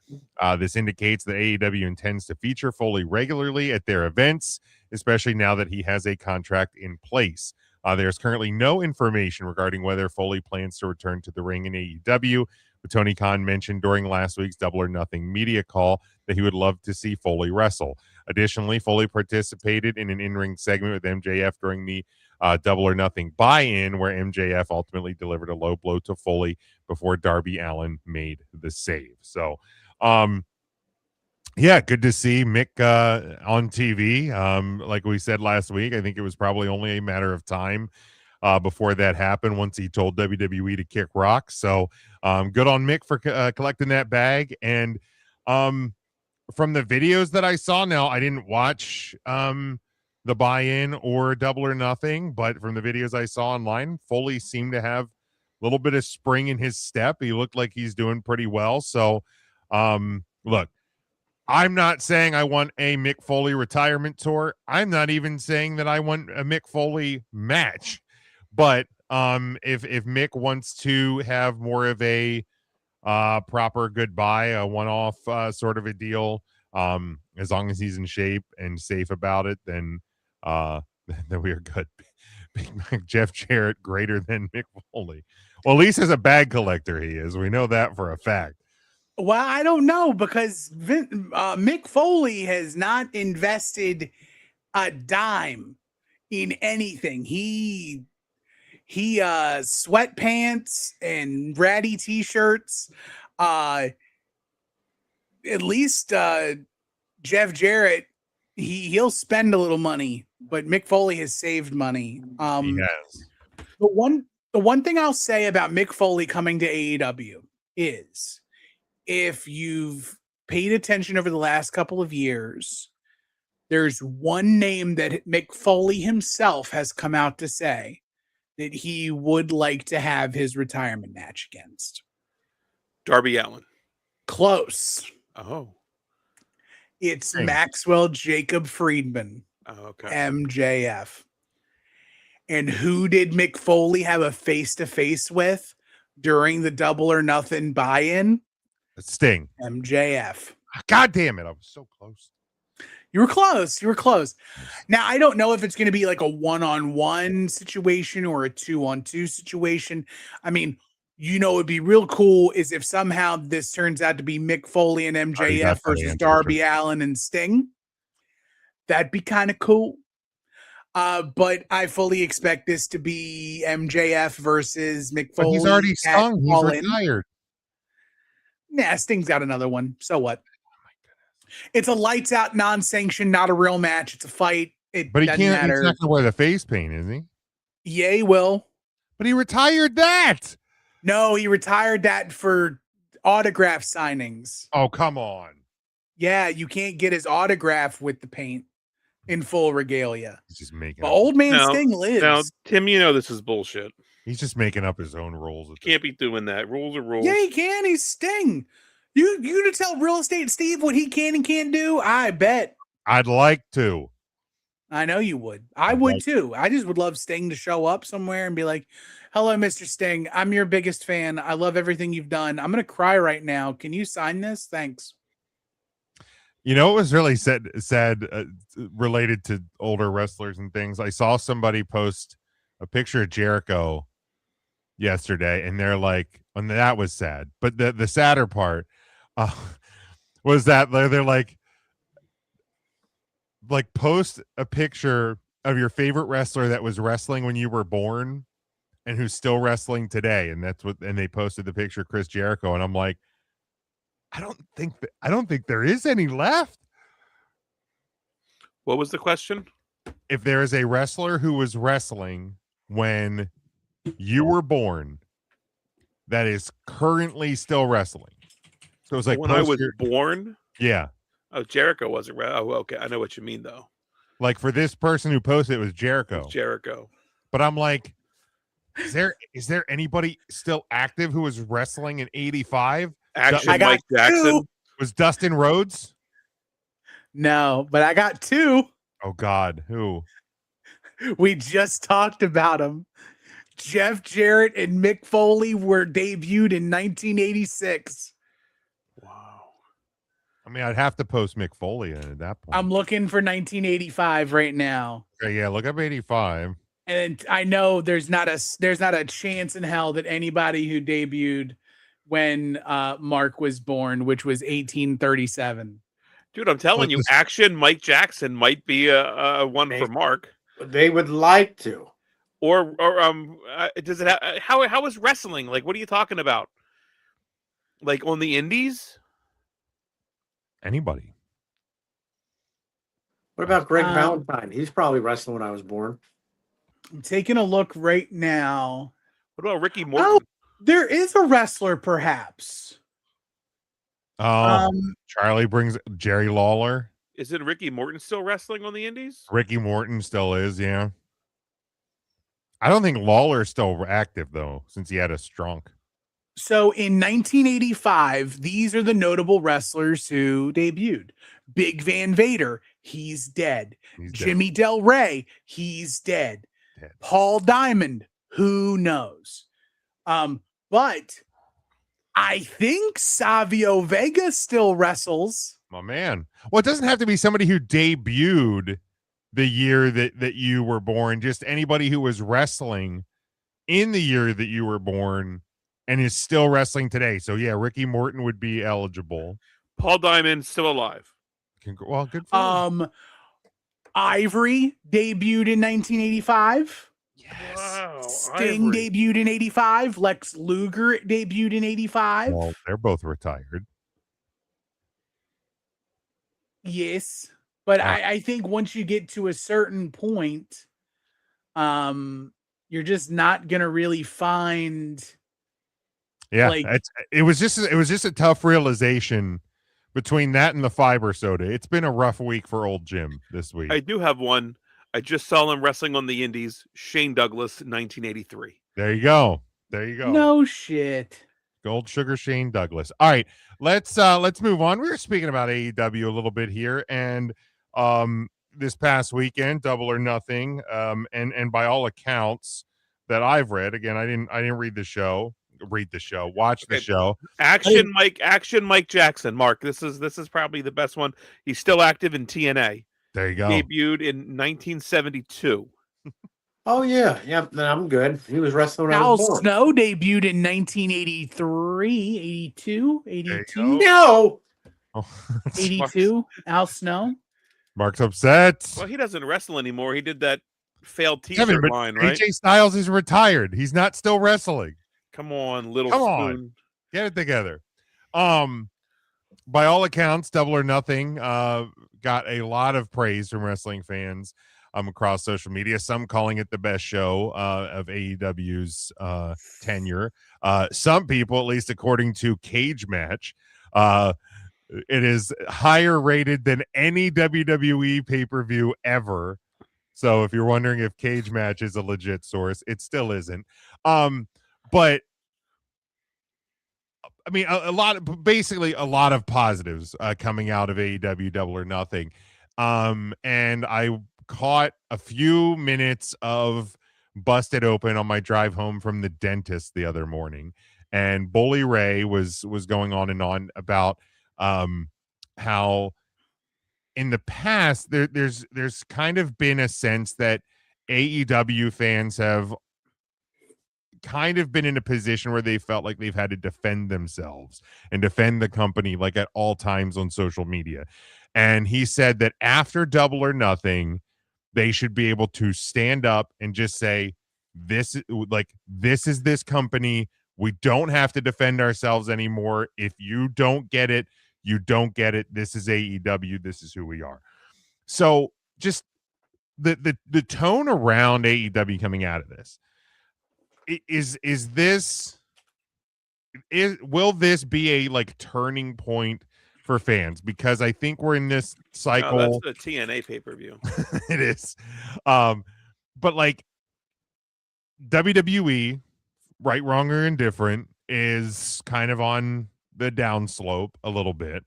This indicates that AEW intends to feature Foley regularly at their events, especially now that he has a contract in place. There's currently no information regarding whether Foley plans to return to the ring in AEW, but Tony Khan mentioned during last week's Double or Nothing media call that he would love to see Foley wrestle. Additionally, Foley participated in an in-ring segment with MJF during the Double or Nothing buy-in, where MJF ultimately delivered a low blow to Foley before Darby Allin made the save. So, yeah, good to see Mick on TV. Like we said last week, I think it was probably only a matter of time before that happened once he told WWE to kick rock. So good on Mick for collecting that bag. And from the videos that I saw, now I didn't watch the buy-in or Double or Nothing, but from the videos I saw online, Foley seemed to have a little bit of spring in his step. He looked like he's doing pretty well. So look, I'm not saying I want a Mick Foley retirement tour. I'm not even saying that I want a Mick Foley match. But if Mick wants to have more of a proper goodbye, a one-off sort of a deal, as long as he's in shape and safe about it, then we are good. Big Mac Jeff Jarrett greater than Mick Foley. Well, at least as a bag collector, he is. We know that for a fact. Well, I don't know, because Mick Foley has not invested a dime in anything. He sweatpants and ratty t-shirts. At least Jeff Jarrett, he'll spend a little money, but Mick Foley has saved money. He has. The one thing I'll say about Mick Foley coming to AEW is, if you've paid attention over the last couple of years, there's one name that Mick Foley himself has come out to say that he would like to have his retirement match against. Darby Allin. Close. Oh. It's Maxwell Jacob Friedman. Oh, okay. MJF. And who did Mick Foley have a face-to-face with during the Double or Nothing buy-in? Sting. MJF. God damn it. I was so close. You were close. You were close. Now, I don't know if it's going to be like a one-on-one situation or a two-on-two situation. I mean, it'd be real cool is if somehow this turns out to be Mick Foley and MJF versus Darby Allin and Sting. That'd be kind of cool. But I fully expect this to be MJF versus Mick Foley. But he's already stung. He's retired. Nah, Sting's got another one. So what? It's a lights out, non-sanctioned, not a real match. It's a fight. But he can't. He's not going to wear the face paint, is he? Yeah, he will. But he retired that. No, he retired that for autograph signings. Oh, come on. Yeah, you can't get his autograph with the paint in full regalia. He's just making. But old man Sting lives. Now, Tim, this is bullshit. He's just making up his own rules. You can't be doing that. Rules are rules. Yeah, he can. He's Sting. You to tell Real Estate Steve what he can and can't do? I bet. I'd like to. I know you would. I would too. I just would love Sting to show up somewhere and be like, "Hello, Mr. Sting. I'm your biggest fan. I love everything you've done. I'm going to cry right now. Can you sign this? Thanks." It was really sad related to older wrestlers and things. I saw somebody post a picture of Jericho yesterday, and they're like, and that was sad. But the sadder part was that they're like post a picture of your favorite wrestler that was wrestling when you were born and who's still wrestling today. And and they posted the picture of Chris Jericho. And I'm like, I don't think there is any left. What was the question? If there is a wrestler who was wrestling when you were born that is currently still wrestling. So it was like when I was born? Yeah. Oh, Jericho wasn't. Oh, okay. I know what you mean, though. Like for this person who posted, it was Jericho. Jericho. But I'm like, is there anybody still active who was wrestling in 85? Action Mike Jackson. Was Dustin Rhodes? No, but I got two. Oh God, who? We just talked about him. Jeff Jarrett and Mick Foley were debuted in 1986. Wow. I mean, I'd have to post Mick Foley in at that point. I'm looking for 1985 right now. Okay, yeah, look up 85. And I know there's not a chance in hell that anybody who debuted when Mark was born, which was 1837. Dude, I'm telling you, Action Mike Jackson might be a one for Mark. They would like to. Or does it how is wrestling? Like, what are you talking about? Like on the indies? Anybody? What about Greg Valentine? He's probably wrestling when I was born. I'm taking a look right now. What about Ricky Morton? Oh, there is a wrestler, perhaps. Charlie brings Jerry Lawler. Isn't Ricky Morton still wrestling on the indies? Ricky Morton still is, yeah. I don't think Lawler's still active, though, since he had a strunk. So in 1985, these are the notable wrestlers who debuted. Big Van Vader, he's dead. Jimmy Del Rey, he's dead. Paul Diamond, who knows? But I think Savio Vega still wrestles. My man. Well, it doesn't have to be somebody who debuted the year that you were born. Just anybody who was wrestling in the year that you were born and is still wrestling today. So, yeah, Ricky Morton would be eligible. Paul Diamond still alive. Well, good for him. Ivory debuted in 1985. Yes. Wow, Sting Ivory. debuted in 85. Lex Luger debuted in 85. Well, they're both retired. Yes. But I think once you get to a certain point, you're just not going to really find. Yeah, it was just a tough realization between that and the fiber soda. It's been a rough week for old Jim this week. I do have one. I just saw him wrestling on the indies. Shane Douglas, 1983. There you go. There you go. No shit. Gold Sugar Shane Douglas. All right, let's move on. We were speaking about AEW a little bit here, and this past weekend, Double or Nothing, and by all accounts that I've read, again, I didn't watch the show. Action Mike Jackson. Mark, this is probably the best one. He's still active in TNA. There you go. Debuted in 1972. Oh yeah, then I'm good. He was wrestling when I Al was born. Snow debuted in 1983, 82, 82. No, Oh, 82. Al Snow. Mark's upset. Well, he doesn't wrestle anymore. He did that failed Kevin, T-shirt but line, right? AJ Styles is retired. He's not still wrestling. Come on, little Come spoon. on. Get it together. By all accounts, Double or Nothing got a lot of praise from wrestling fans across social media, some calling it the best show of AEW's tenure. Some people, at least according to Cage Match, it is higher rated than any WWE pay-per-view ever. So if you're wondering if Cage Match is a legit source, it still isn't. But I mean, a lot of positives coming out of AEW Double or Nothing. And I caught a few minutes of Busted Open on my drive home from the dentist the other morning, and Bully Ray was going on and on about how in the past there's kind of been a sense that AEW fans have kind of been in a position where they felt like they've had to defend themselves and defend the company like at all times on social media. And he said that after Double or Nothing, they should be able to stand up and just say, this is this company. We don't have to defend ourselves anymore. If you don't get it, you don't get it. This is AEW. This is who we are. So just the tone around AEW coming out of this, will this be a like turning point for fans? Because I think we're in this cycle. No, that's the TNA pay-per-view. It is. But like WWE, right, wrong, or indifferent, is kind of on the downslope a little bit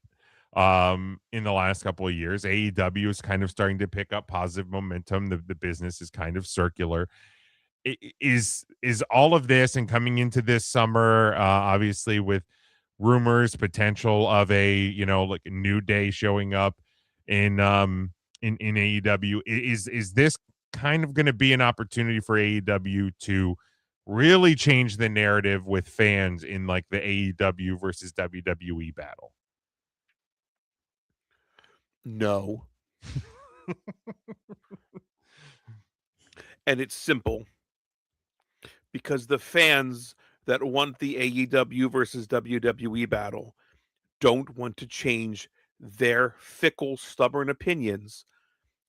in the last couple of years. AEW is kind of starting to pick up positive momentum. The business is kind of circular. Is all of this, and coming into this summer, obviously with rumors, potential of a like a New Day showing up in AEW, is this kind of going to be an opportunity for AEW to really change the narrative with fans in like the AEW versus WWE battle? No. And it's simple. Because the fans that want the AEW versus WWE battle don't want to change their fickle, stubborn opinions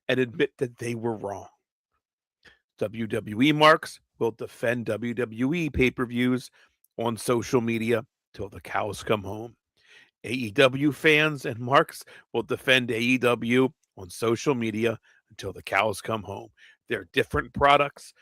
and admit that they were wrong. WWE marks will defend WWE pay-per-views on social media till the cows come home. AEW fans and marks will defend AEW on social media until the cows come home. They're different products.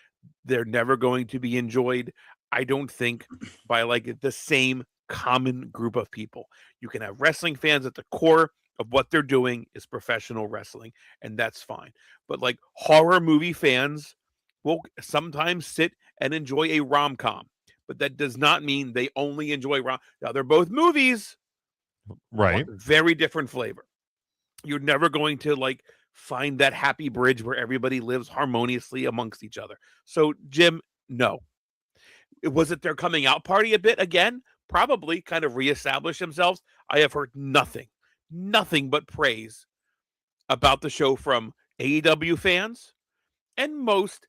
They're never going to be enjoyed, I don't think, by like the same common group of people. You can have wrestling fans at the core of what they're doing is professional wrestling, and that's fine. But like horror movie fans will sometimes sit and enjoy a rom-com, but that does not mean they only enjoy Now, they're both movies, right? Very different flavor. You're never going to like find that happy bridge where everybody lives harmoniously amongst each other. So, Jim, no. Was it their coming out party a bit again? Probably, kind of reestablish themselves. I have heard nothing but praise about the show from AEW fans and most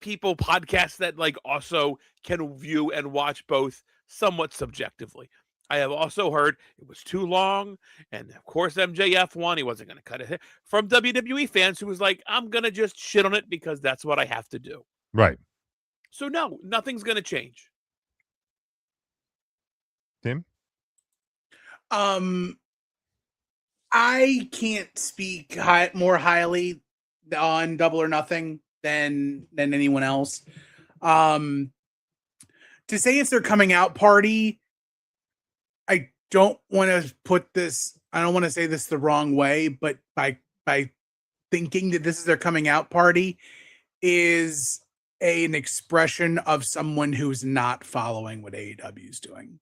people, podcasts that like also can view and watch both somewhat subjectively. I have also heard it was too long, and of course MJF won. He wasn't going to cut it. From WWE fans who was like, I'm going to just shit on it because that's what I have to do. Right. So no, nothing's going to change. Tim? I can't speak more highly on Double or Nothing than anyone else. To say it's their coming out party, I don't want to say this the wrong way, but by thinking that this is their coming out party is an expression of someone who's not following what AEW is doing.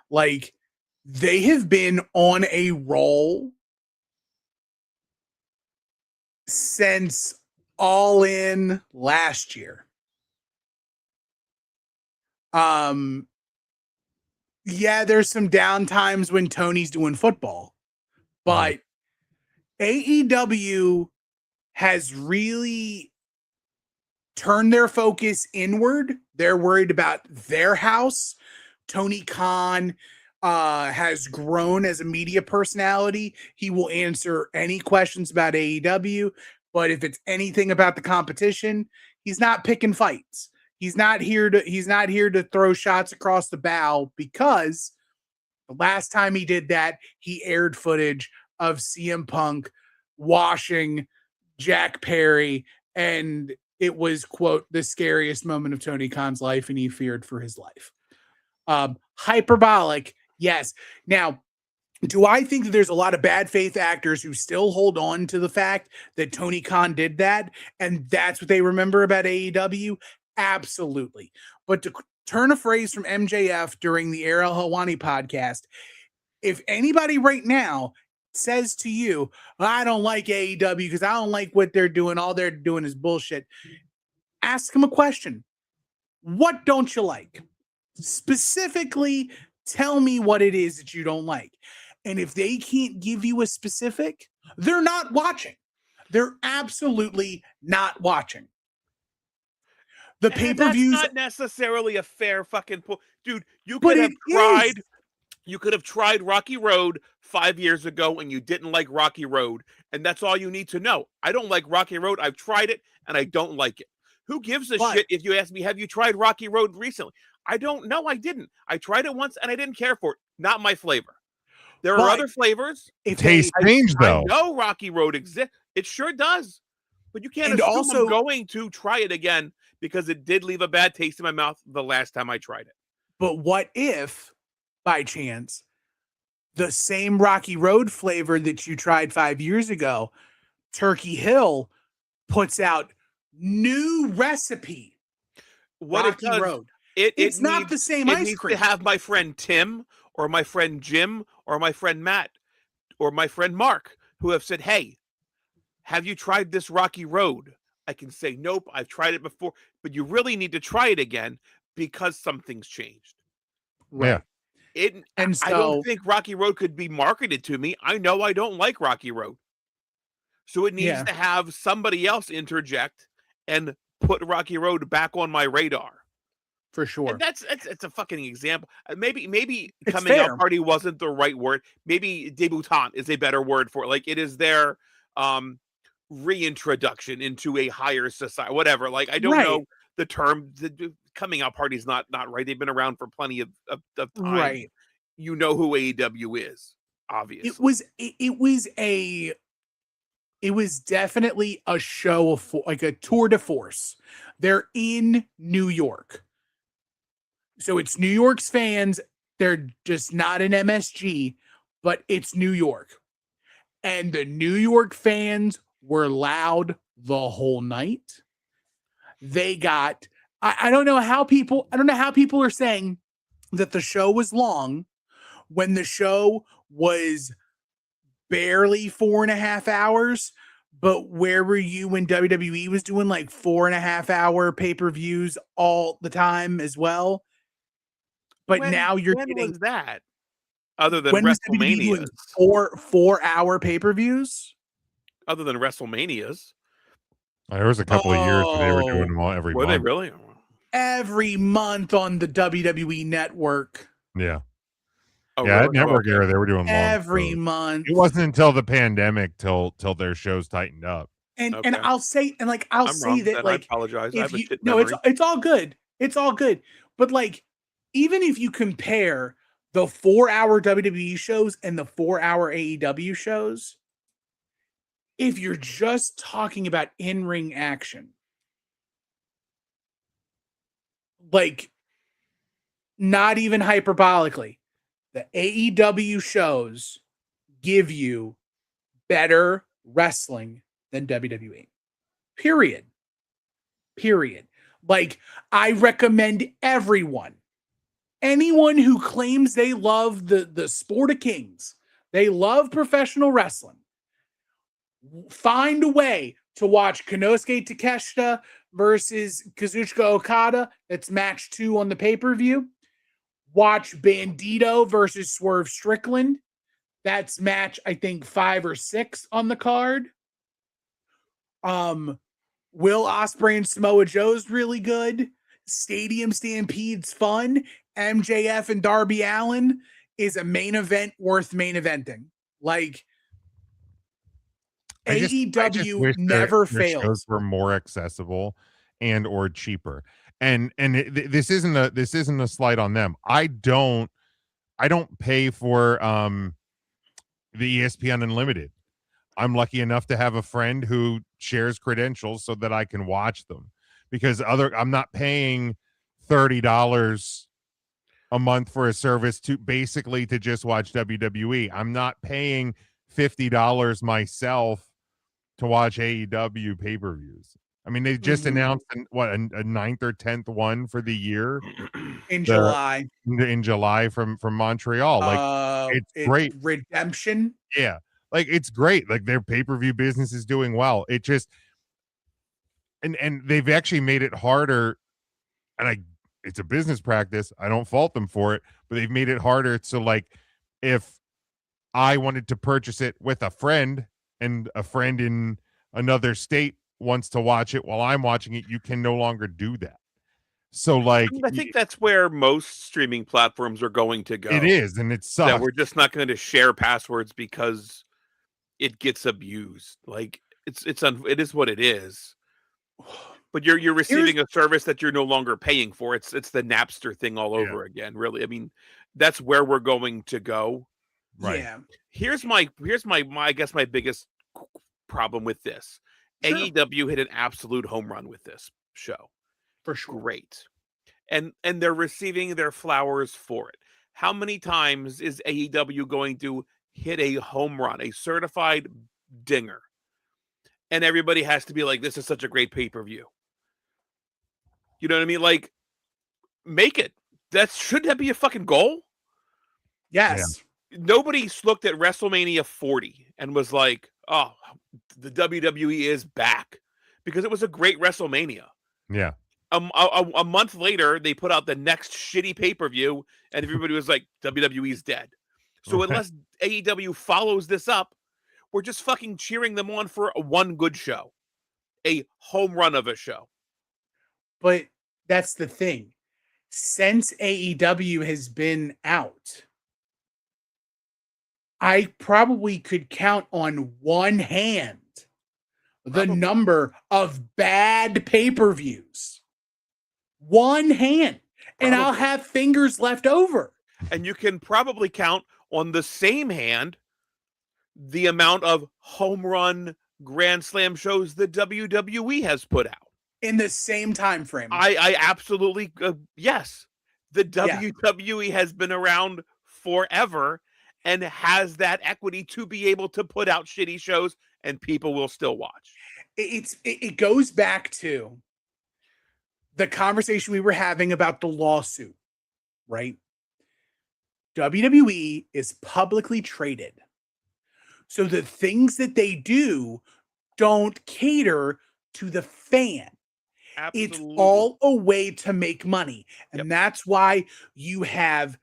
Like, they have been on a roll since All In last year. Yeah, there's some down times when Tony's doing football, but AEW has really turned their focus inward. They're worried about their house. Tony Khan has grown as a media personality. He will answer any questions about AEW, but if it's anything about the competition, he's not picking fights. He's not here to throw shots across the bow, because the last time he did that, he aired footage of CM Punk washing Jack Perry, and it was, quote, the scariest moment of Tony Khan's life, and he feared for his life. Hyperbolic, yes. Now, do I think that there's a lot of bad faith actors who still hold on to the fact that Tony Khan did that, and that's what they remember about AEW? Absolutely. But to turn a phrase from MJF during the Ariel Helwani podcast, if anybody right now says to you, I don't like AEW because I don't like what they're doing, all they're doing is bullshit, ask them a question. What don't you like? Specifically, tell me what it is that you don't like. And if they can't give you a specific, they're not watching. They're absolutely not watching. The pay-per-views, That's not necessarily a fair fucking point. Dude, you could have tried. You could have tried Rocky Road 5 years ago and you didn't like Rocky Road. And that's all you need to know. I don't like Rocky Road. I've tried it and I don't like it. Who gives a shit if you ask me, have you tried Rocky Road recently? I don't know. I didn't. I tried it once and I didn't care for it. Not my flavor. There are other flavors. Taste change, though. I know Rocky Road exists. It sure does. But you can't assume I'm going to try it again because it did leave a bad taste in my mouth the last time I tried it. But what if, by chance, the same Rocky Road flavor that you tried 5 years ago, Turkey Hill puts out new recipe? Rocky Road. It's not the same ice cream. It needs to have my friend Tim or my friend Jim or my friend Matt or my friend Mark who have said, hey, have you tried this Rocky Road? I can say, nope, I've tried it before, but you really need to try it again because something's changed. Right. Yeah. I don't think Rocky Road could be marketed to me. I know I don't like Rocky Road. So it needs to have somebody else interject and put Rocky Road back on my radar. For sure. And it's a fucking example. Maybe coming out party wasn't the right word. Maybe debutante is a better word for it. Like, it is their reintroduction into a higher society, whatever. Like, I don't know the term. The coming out party is not right. They've been around for plenty of time. Right. You know who AEW is, obviously. It was definitely a show of like a tour de force. They're in New York. So it's New York's fans. They're just not an MSG, but it's New York. And the New York fans were loud the whole night. They got, I don't know how people are saying that the show was long when the show was barely 4.5 hours. But where were you when WWE was doing like 4.5 hour pay-per-views all the time as well? But now you're getting was that other than WrestleMania, 4-hour pay-per-views. Other than WrestleManias, there was a couple of years where they were doing them all every month. Were they really? Every month on the WWE network. Yeah. Oh, yeah, really? network era, they were doing long every month. It wasn't until the pandemic till their shows tightened up. And I'll say that I apologize. I have a shit no, memory. it's all good. It's all good. But like, even if you compare the 4-hour WWE shows and the 4-hour AEW shows, if you're just talking about in-ring action, like, not even hyperbolically, the AEW shows give you better wrestling than WWE. Period. Like, I recommend anyone who claims they love the sport of kings, they love professional wrestling, find a way to watch Konosuke Takeshita versus Kazuchika Okada. That's match 2 on the pay-per-view. Watch Bandito versus Swerve Strickland. That's match, I think, 5 or 6 on the card. Will Ospreay and Samoa Joe's really good. Stadium Stampede's fun. MJF and Darby Allin is a main event worth main eventing. Like, I just AEW wish never their fails. shows were more accessible and or cheaper. And this isn't a slight on them. I don't pay for the ESPN Unlimited. I'm lucky enough to have a friend who shares credentials so that I can watch them, because I'm not paying $30 a month for a service to just watch WWE. I'm not paying $50 myself to watch AEW pay-per-views. I mean, they just announced a 9th or 10th one for the year in July. In July from Montreal. Like, it's great. Redemption. Yeah. Like, it's great. Like, their pay-per-view business is doing well. It just and they've actually made it harder, and it's a business practice. I don't fault them for it, but they've made it harder. So, like, if I wanted to purchase it with a friend and a friend in another state wants to watch it while I'm watching it, you can no longer do that. So, like, I think that's where most streaming platforms are going to go. It is, and it sucks. That we're just not going to share passwords because it gets abused. Like, it is what it is. But you're receiving a service that you're no longer paying for. It's the Napster thing all over again, really. I mean, that's where we're going to go. Right. Yeah. Here's my I guess my biggest problem with this. Sure. AEW hit an absolute home run with this show. For sure. Great. And they're receiving their flowers for it. How many times is AEW going to hit a home run, a certified dinger? And everybody has to be like, this is such a great pay-per-view. You know what I mean? Like, make it. Shouldn't that be a fucking goal? Yes. Yeah. Nobody looked at WrestleMania 40 and was like, oh, the WWE is back, because it was a great WrestleMania. Yeah. A month later, they put out the next shitty pay-per-view, and everybody was like, WWE's dead. So unless AEW follows this up, we're just fucking cheering them on for one good show. A home run of a show. But that's the thing. Since AEW has been out, I probably could count on one hand the number of bad pay-per-views. One hand. And I'll have fingers left over. And you can probably count on the same hand the amount of home run Grand Slam shows the WWE has put out. In the same time frame. I absolutely, yes. The WWE has been around forever and has that equity to be able to put out shitty shows, and people will still watch. It goes back to the conversation we were having about the lawsuit, right? WWE is publicly traded. So the things that they do don't cater to the fan. Absolutely. It's all a way to make money. And that's why you have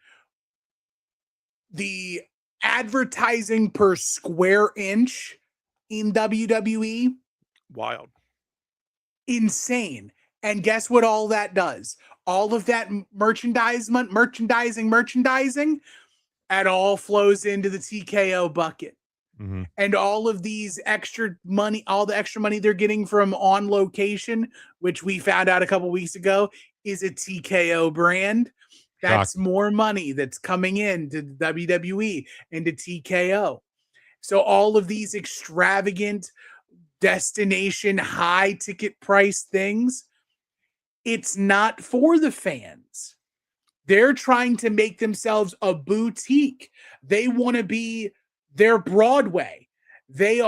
the advertising per square inch in WWE. Wild. Insane. And guess what all that does? All of that merchandising, it all flows into the TKO bucket. Mm-hmm. And all of these extra money, all the extra money they're getting from On Location, which we found out a couple weeks ago, is a TKO brand. That's more money that's coming in to WWE and to TKO. So all of these extravagant destination high ticket price things, it's not for the fans. They're trying to make themselves a boutique. They want to be their Broadway. They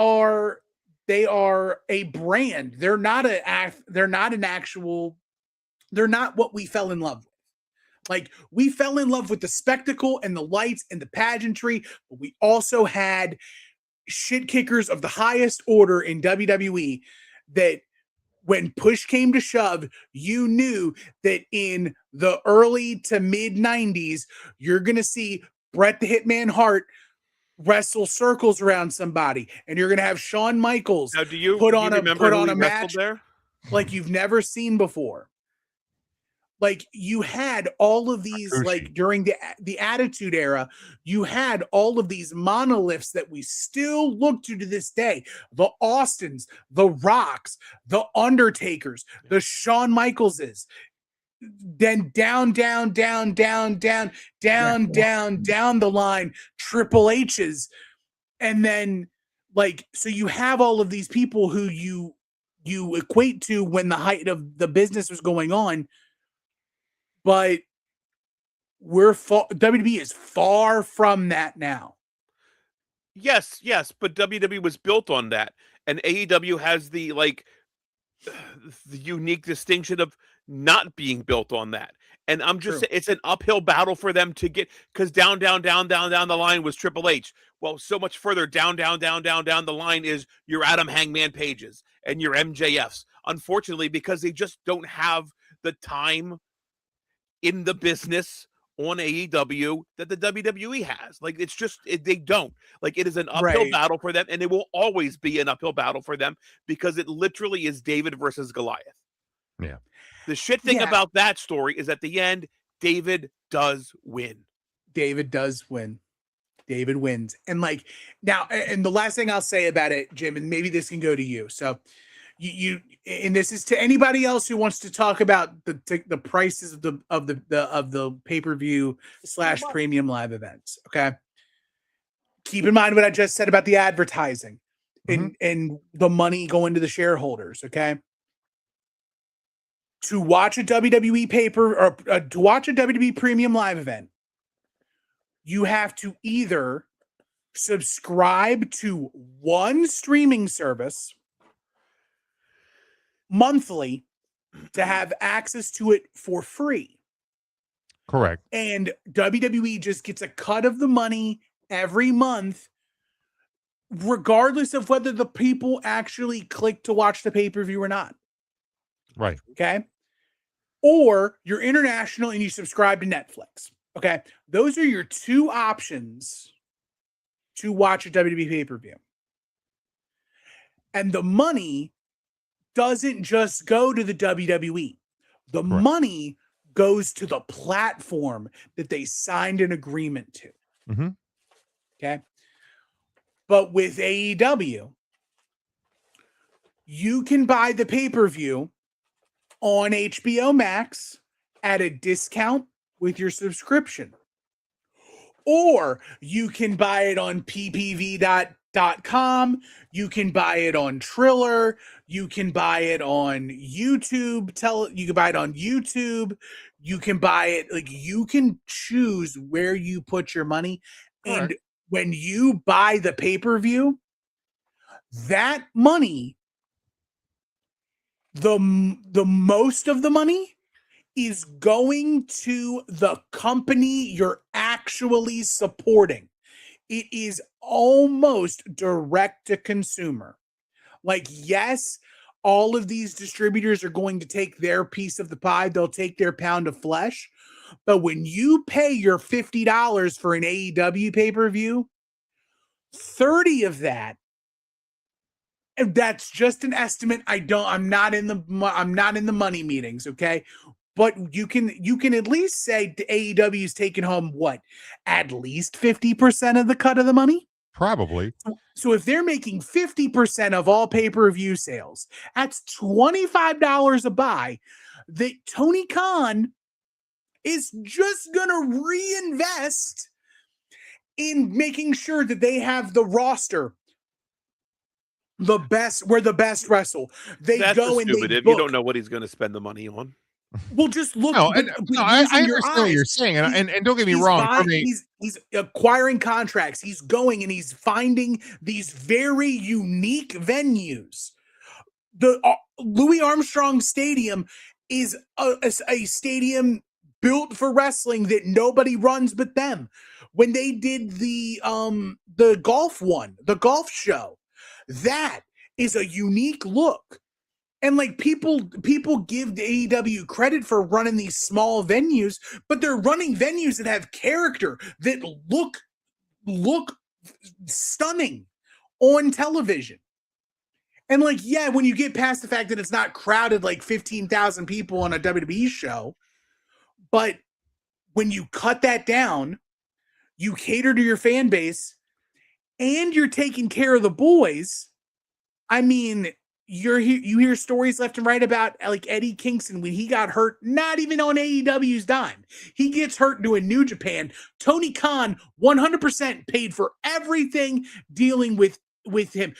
They are a brand. They're not what we fell in love with. Like, we fell in love with the spectacle and the lights and the pageantry, but we also had shit kickers of the highest order in WWE that when push came to shove, you knew that in the early to mid 90s, you're going to see Bret the Hitman Hart wrestle circles around somebody, and you're going to have Shawn Michaels Now, do you put on remember a who match there? like you've never seen before. Like, you had all of these, Hakushi. like, during the Attitude Era, you had all of these monoliths that we still look to this day. The Austins, the Rocks, the Undertakers, the Shawn Michaelses. Then down the line, Triple H's. And then, like, so you have all of these people who you equate to when the height of the business was going on. But WWE is far from that now. Yes, but WWE was built on that, and AEW has the unique distinction of not being built on that. And I'm just saying, it's an uphill battle for them to get, because down the line was Triple H. Well, so much further down the line is your Adam Hangman Pages and your MJFs. Unfortunately, because they just don't have the time in the business on AEW that the WWE has. Like, it's just, they don't. Like, it is an uphill battle for them, and it will always be an uphill battle for them because it literally is David versus Goliath. Yeah. The shit thing about that story is at the end, David does win. David does win. David wins. And like, now, and the last thing I'll say about it, Jim, and maybe this can go to you. So and this is to anybody else who wants to talk about the prices of the pay-per-view / premium live events. Okay. Keep in mind what I just said about the advertising and the money going to the shareholders. Okay. To watch a WWE to watch a WWE premium live event, you have to either subscribe to one streaming service monthly to have access to it for free. Correct. And WWE just gets a cut of the money every month, regardless of whether the people actually click to watch the pay-per-view or not. Right. Okay. Or you're international and you subscribe to Netflix. Okay. Those are your two options to watch a WWE pay-per-view. And the money doesn't just go to the WWE. The money goes to the platform that they signed an agreement to. Mm-hmm. Okay. But with AEW, you can buy the pay-per-view on HBO Max at a discount with your subscription. Or you can buy it on ppv.com. You can buy it on Triller. You can buy it on YouTube. You can buy it on YouTube. You can buy it, like, you can choose where you put your money. Correct. And when you buy the pay-per-view, that money, the most of the money is going to the company you're actually supporting. It is almost direct to consumer. Like, yes, all of these distributors are going to take their piece of the pie. They'll take their pound of flesh. But when you pay your $50 for an AEW pay-per-view, 30 of that, and that's just an estimate. I'm not in the money meetings, okay? But you can at least say AEW is taking home what? At least 50% of the cut of the money? Probably. So if they're making 50% of all pay-per-view sales, that's $25 a buy that Tony Khan is just going to reinvest in making sure that they have the roster, the best, where the best wrestle. That's stupid if you don't know what he's going to spend the money on. Well, just look. No, but, and, but no, I using your understand what eyes, you're saying, he's- and don't get me he's wrong. buying- For me, he's acquiring contracts. He's going and he's finding these very unique venues. The Louis Armstrong Stadium is a stadium built for wrestling that nobody runs but them. When they did the golf show, that is a unique look. And like people give the AEW credit for running these small venues, but they're running venues that have character, that look stunning on television. And like, yeah, when you get past the fact that it's not crowded like 15,000 people on a WWE show, but when you cut that down, you cater to your fan base and you're taking care of the boys. I mean, you hear stories left and right about like Eddie Kingston when he got hurt, not even on AEW's dime. He gets hurt doing New Japan. Tony Khan 100% paid for everything dealing with him.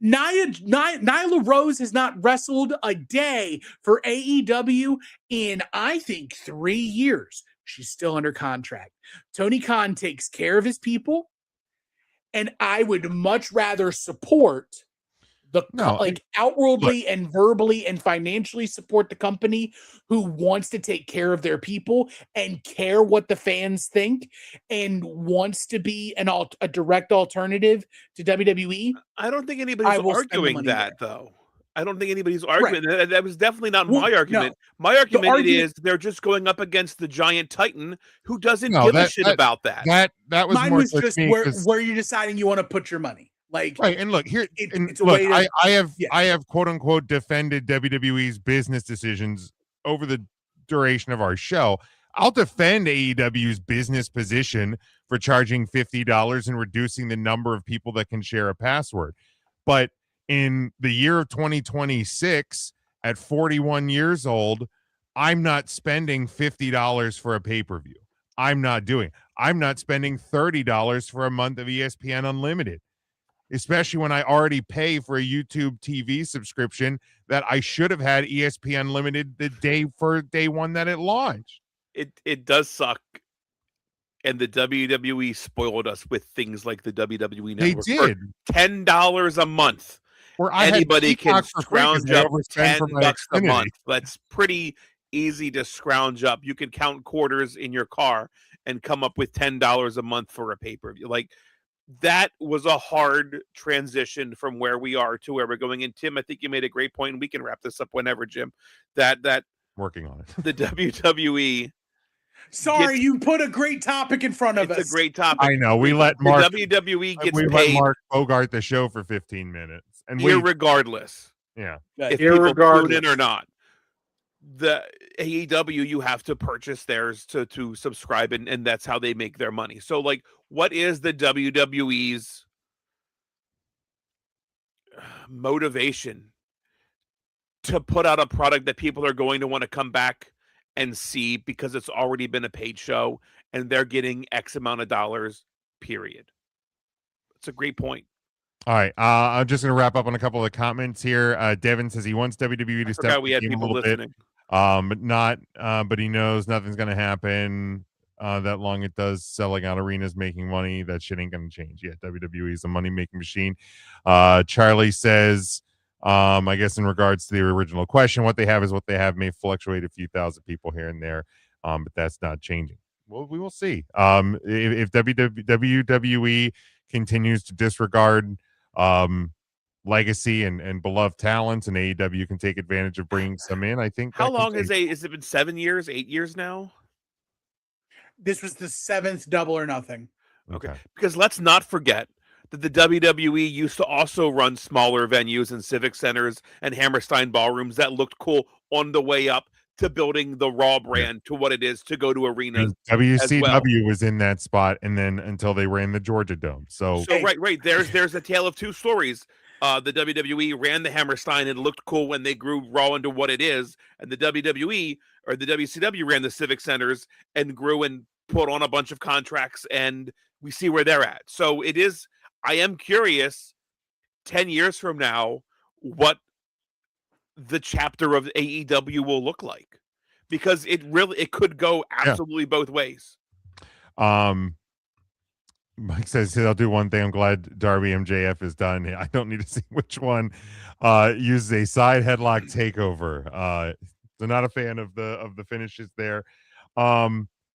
Nyla Rose has not wrestled a day for AEW in, I think, 3 years. She's still under contract. Tony Khan takes care of his people, and I would much rather support outwardly and verbally and financially support the company who wants to take care of their people and care what the fans think and wants to be a direct alternative to WWE. I don't think anybody's arguing that, though. I don't think anybody's arguing. Right. That was definitely not my argument. No. My argument is they're just going up against the giant titan who doesn't give a shit about that. That was mine more was just where you're deciding you want to put your money. Like, right, and look here. I have quote unquote defended WWE's business decisions over the duration of our show. I'll defend AEW's business position for charging $50 and reducing the number of people that can share a password. But in the year of 2026, at 41 years old, I'm not spending $50 for a pay-per-view. I'm not doing. I'm not spending $30 for a month of ESPN Unlimited, especially when I already pay for a YouTube TV subscription that I should have had ESPN Unlimited the day one that it launched. It does suck. And the WWE spoiled us with things like the WWE Network. They did. For $10 a month. Where anybody can scrounge up $10 a month. That's pretty easy to scrounge up. You can count quarters in your car and come up with $10 a month for a pay-per-view. Like, that was a hard transition from where we are to where we're going. And Tim, I think you made a great point, and we can wrap this up whenever, Jim. That working on it. The WWE. Sorry, you put a great topic in front of us. It's a great topic. I know. We let Mark. The WWE gets paid. Let Mark Bogart the show for 15 minutes, and irregardless. Yeah. If people tune in or not. The AEW, you have to purchase theirs to subscribe, and that's how they make their money. So, like, what is the WWE's motivation to put out a product that people are going to want to come back and see because it's already been a paid show and they're getting X amount of dollars, period? It's a great point. All right, I'm just going to wrap up on a couple of the comments here. Devin says he wants WWE to step we had people listening. But he knows nothing's going to happen that long. It does selling out arenas, making money. That shit ain't going to change. Yeah, WWE is a money-making machine. Charlie says, I guess in regards to the original question, what they have is what they have. May fluctuate a few thousand people here and there, but that's not changing. Well, we will see. If WWE continues to disregard legacy and beloved talents, and AEW can take advantage of bringing some in, I think. How long has it been? 7 years, 8 years now? This was the 7th Double or Nothing. Okay. Because let's not forget that the WWE used to also run smaller venues and civic centers and Hammerstein ballrooms that looked cool on the way up to building the Raw brand to what it is to go to arenas. WCW was in that spot, and then until they ran the Georgia Dome. So right. There's a tale of two stories. The WWE ran the Hammerstein and it looked cool when they grew Raw into what it is, and the WWE or the WCW ran the civic centers and grew and put on a bunch of contracts, and we see where they're at. So it is. I am curious, 10 years from now, what the chapter of AEW will look like, because it could go absolutely both ways. Mike says he'll do one thing. I'm glad Darby MJF is done. I don't need to see which one uses a side headlock takeover. So not a fan of the finishes there.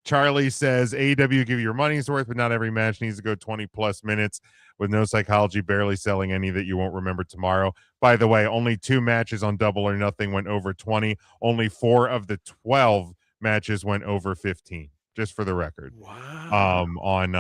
Charlie says AEW give you your money's worth, but not every match needs to go 20 plus minutes with no psychology, barely selling any that you won't remember tomorrow. By the way, only 2 matches on Double or Nothing went over 20. Only 4 of the 12 matches went over 15. Just for the record. Wow. On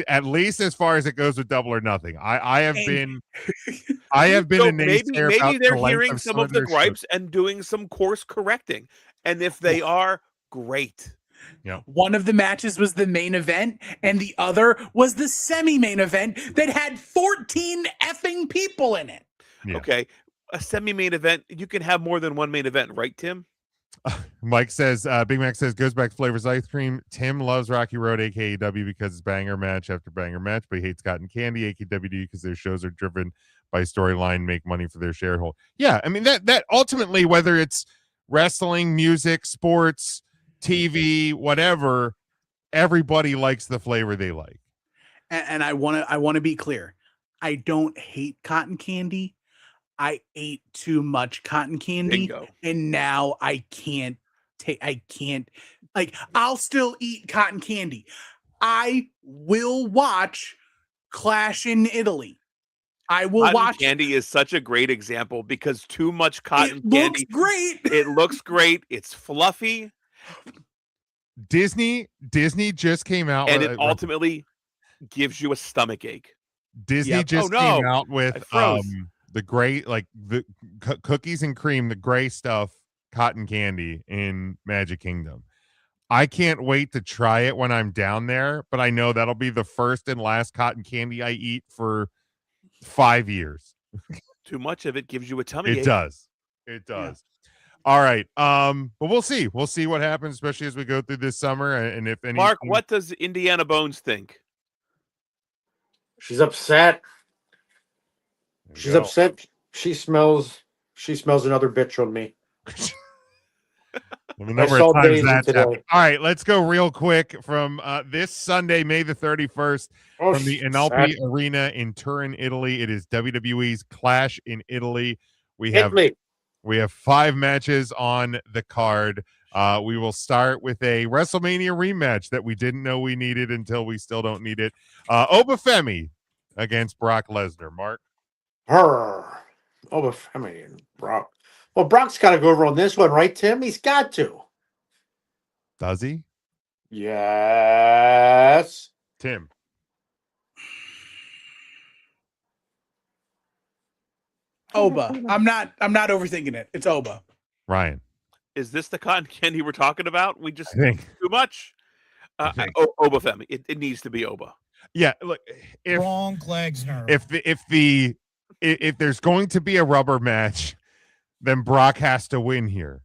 at least as far as it goes with Double or Nothing. I have been a naysayer maybe about they're the length hearing some of the their gripes and doing some course correcting. And if they are, great. Yeah. One of the matches was the main event, and the other was the semi-main event that had 14 effing people in it. Yeah. Okay. A semi-main event, you can have more than one main event, right, Tim? Mike says, Big Mac says, goes back to Flavors Ice Cream. Tim loves Rocky Road, AKW, because it's banger match after banger match, but he hates Cotton Candy, AKWD, because their shows are driven by storyline, make money for their shareholder. Yeah, I mean, that ultimately, whether it's wrestling, music, sports, TV, whatever, everybody likes the flavor they like. And I want to be clear. I don't hate cotton candy. I ate too much cotton candy. Bingo. And now I can't like, I'll still eat cotton candy. I will watch Clash in Italy. I will Cotton watch. candy is such a great example because too much cotton It candy. looks great. It looks great. It's fluffy. Disney just came out And with, it ultimately gives you a stomach ache. Disney Yep. just Oh, no. came out with I froze. the gray, like the cookies and cream, the gray stuff, cotton candy in Magic Kingdom. I can't wait to try it when I'm down there, but I know that'll be the first and last cotton candy I eat for 5 years. Too much of it gives you a tummy It ache. does. It does. All right. But we'll see. We'll see what happens, especially as we go through this summer. And if any Mark, what does Indiana Bones think? She's upset. There you She's go. upset. She smells another bitch on me. The number I saw of times Daisy that's today. happened. All right, let's go real quick from this Sunday, May the 31st, Oh, from the Inalpi Arena in Turin, Italy. It is WWE's Clash in Italy. We have 5 matches on the card. We will start with a WrestleMania rematch that we didn't know we needed until we still don't need it. Obafemi against Brock Lesnar. Mark? Obafemi and Brock. Well, Brock's got to go over on this one, right, Tim? He's got to. Does he? Yes. Tim? Oba. I'm not overthinking it. It's Oba. Ryan? Is this the cotton candy we're talking about? We just I think. too much. I think. Obafemi. It needs to be Oba. Yeah, look, Wrong Klegsner. if there's going to be a rubber match, then Brock has to win here.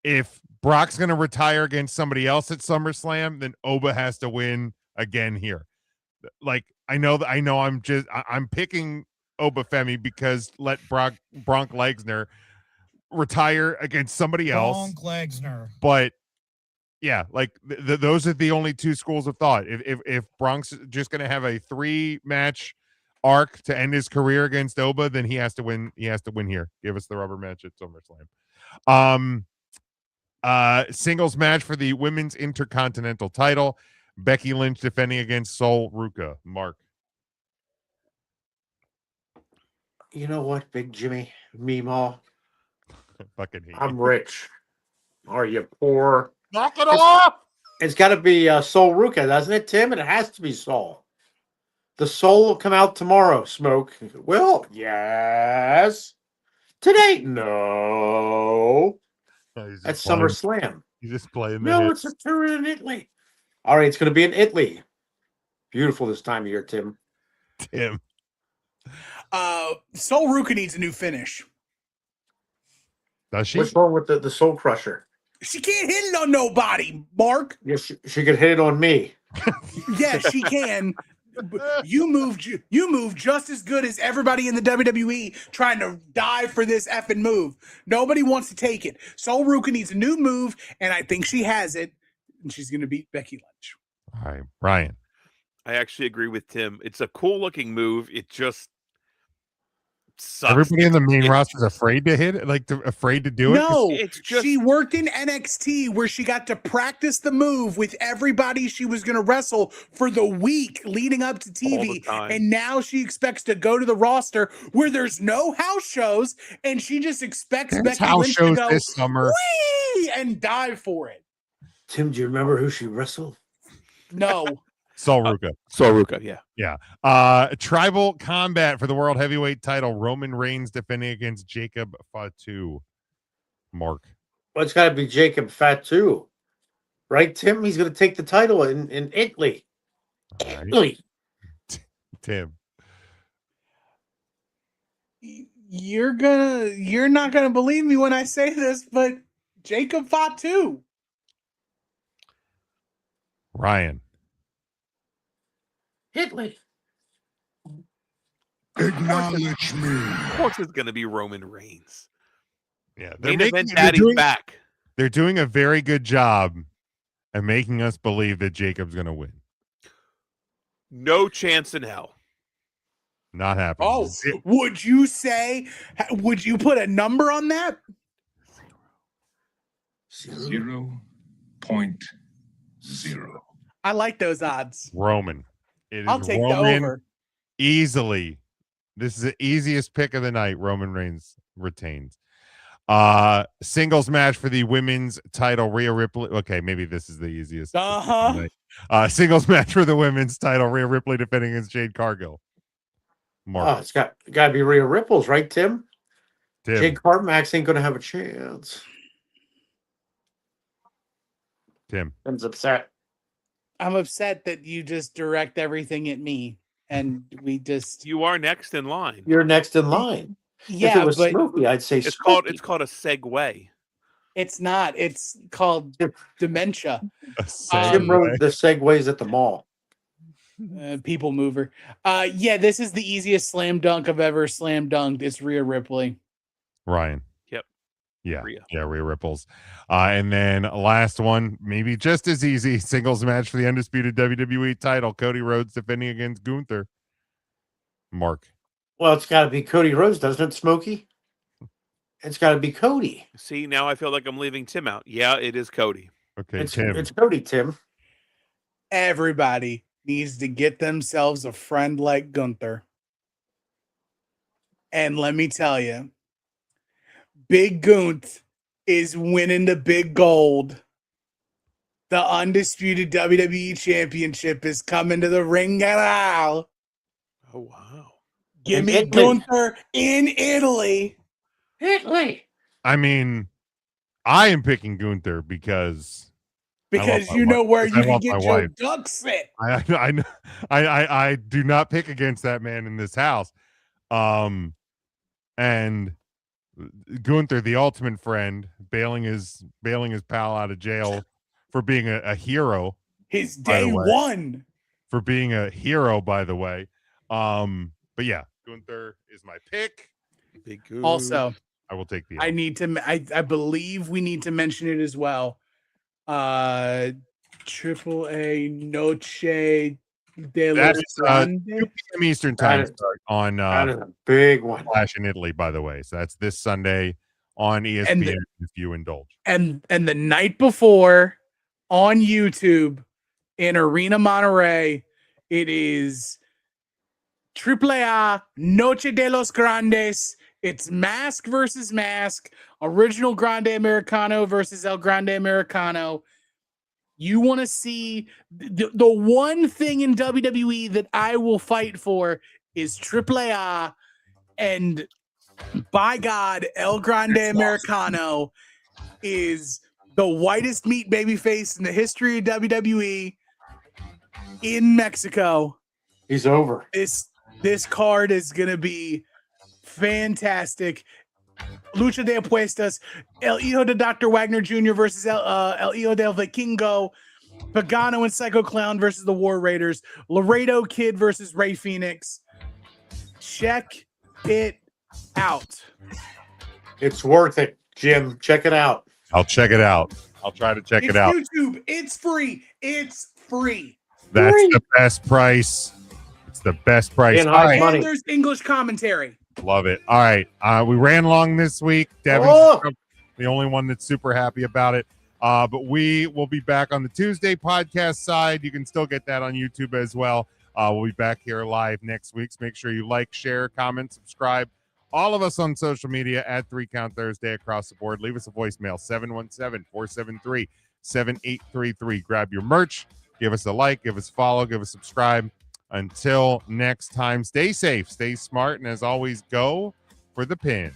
If Brock's going to retire against somebody else at SummerSlam, then Oba has to win again here. Like, I know I'm picking Obafemi because let Brock Lesnar retire against somebody else. Wrong Klegsner. But yeah, like those are the only 2 schools of thought. If Brock's just going to have a 3-match arc to end his career against Oba, then he has to win. He has to win here. Give us the rubber match at SummerSlam. Singles match for the women's intercontinental title. Becky Lynch defending against Sol Ruka. Mark? You know what, Big Jimmy? Meemaw. Fucking hate I'm you. rich. Are you poor? Knock it off! It's got to be Sol Ruka, doesn't it, Tim? And it has to be Sol. The Soul will come out tomorrow, Smoke. Well, yes. Today, no. At SummerSlam. He's just playing the No, hit. it's a tour in Italy. All right, it's going to be in Italy. Beautiful this time of year, Tim. Tim. Sol Ruka needs a new finish. Does she? What's wrong with the Soul Crusher? She can't hit it on nobody, Mark. Yeah, she could hit it on me. Yeah, she can. You move just as good as everybody in the WWE trying to die for this effing move. Nobody wants to take it. Sol Ruka needs a new move, and I think she has it, and she's going to beat Becky Lynch. All right, Brian. I actually agree with Tim. It's a cool looking move. It just sucks. Everybody in the main roster is afraid to hit it, afraid to do it. No, it's just she worked in NXT where she got to practice the move with everybody she was going to wrestle for the week leading up to all the TV. time. And now she expects to go to the roster where there's no house shows, and she just expects There's Becky house Lynch shows to go this summer. "Whee!" and dive for it. Tim, do you remember who she wrestled? No. Sol Ruka. Sol Ruka, yeah. Yeah. Tribal combat for the world heavyweight title. Roman Reigns defending against Jacob Fatu. Mark. Well, it's got to be Jacob Fatu, right, Tim? He's going to take the title in Italy. All right. Italy. Tim. You're not gonna believe me when I say this, but Jacob Fatu. Ryan. Italy. Acknowledge me. Of course it's gonna be Roman Reigns. Yeah. Main event daddy's back. They're doing a very good job at making us believe that Jacob's gonna win. No chance in hell. Not happening. Oh, would you put a number on that? 0.0. I like those odds. Roman. It is I'll take the Roman over. easily. This is the easiest pick of the night. Roman Reigns retains. Singles match for the women's title. Rhea Ripley. Okay, maybe this is the easiest. Singles match for the women's title. Rhea Ripley defending against Jade Cargill. Mark. Oh, it's got to be Rhea Ripples, right, Tim? Tim. Jake Carmax ain't going to have a chance. Tim. Tim's upset. I'm upset that you just direct everything at me, and we just. You are next in line. You're next in line. Yeah, if it was but Smokey, I'd say It's Smokey. called a segue. it's not. It's called dementia. Jim rode the Segways at the mall. People mover. Yeah, this is the easiest slam dunk I've ever slam dunked. It's Rhea Ripley. Ryan. Yep. Yeah. Rhea. Yeah, Rhea Ripples. And then last one, maybe just as easy, singles match for the undisputed WWE title. Cody Rhodes defending against Gunther. Mark. Well, it's got to be Cody Rhodes, doesn't it, Smokey? It's got to be Cody. See, now I feel like I'm leaving Tim out. Yeah, it is Cody. Okay, It's Tim. Cody, Tim. Everybody needs to get themselves a friend like Gunther. And let me tell you, Big Gunt is winning the big gold. The undisputed WWE Championship is coming to the ring now. Oh, wow. Give In me Italy. Gunther in Italy. Italy. I mean, I am picking Gunther because Because my you know wife. where I you can love get my your wife. ducks fit. I do not pick against that man in this house. And Gunther, the ultimate friend, bailing his pal out of jail for being a hero. His by the day way. one. For being a hero, by the way. But yeah, Gunther is my pick. Big Goose. Also, I will take the I need to. I believe we need to mention it as well. Triple A Noche de That los is, 2 Grandes. p.m. Eastern time start on That is a big one. Clash in Italy, by the way. So that's this Sunday on ESPN if you indulge. And the night before on YouTube in Arena Monterrey, it is Triple A Noche de los Grandes. It's Mask versus Mask, Original Grande Americano versus El Grande Americano. You want to see the one thing in WWE that I will fight for is Triple A, and by God, El Grande Americano is the whitest meat babyface in the history of WWE in Mexico. He's over. This card is gonna be fantastic. Lucha de Apuestas, El Hijo de Dr. Wagner Jr. versus El Hijo del Vikingo. Pagano and Psycho Clown versus the War Raiders. Laredo Kid versus Ray Phoenix. Check it out. It's worth it, Jim. Check it out. I'll check it out. I'll try to check It's it out. YouTube. It's free. It's free. That's the best price. It's the best price. And All right. money. And there's English commentary. Love it. All right. We ran long this week. Devin's the only one that's super happy about it. But we will be back on the Tuesday podcast side. You can still get that on YouTube as well. We'll be back here live next week. So make sure you like, share, comment, subscribe. All of us on social media at 3 Count Thursday across the board. Leave us a voicemail, 717-473-7833. Grab your merch. Give us a like. Give us a follow. Give us a subscribe. Until next time, stay safe, stay smart, and as always, go for the pin.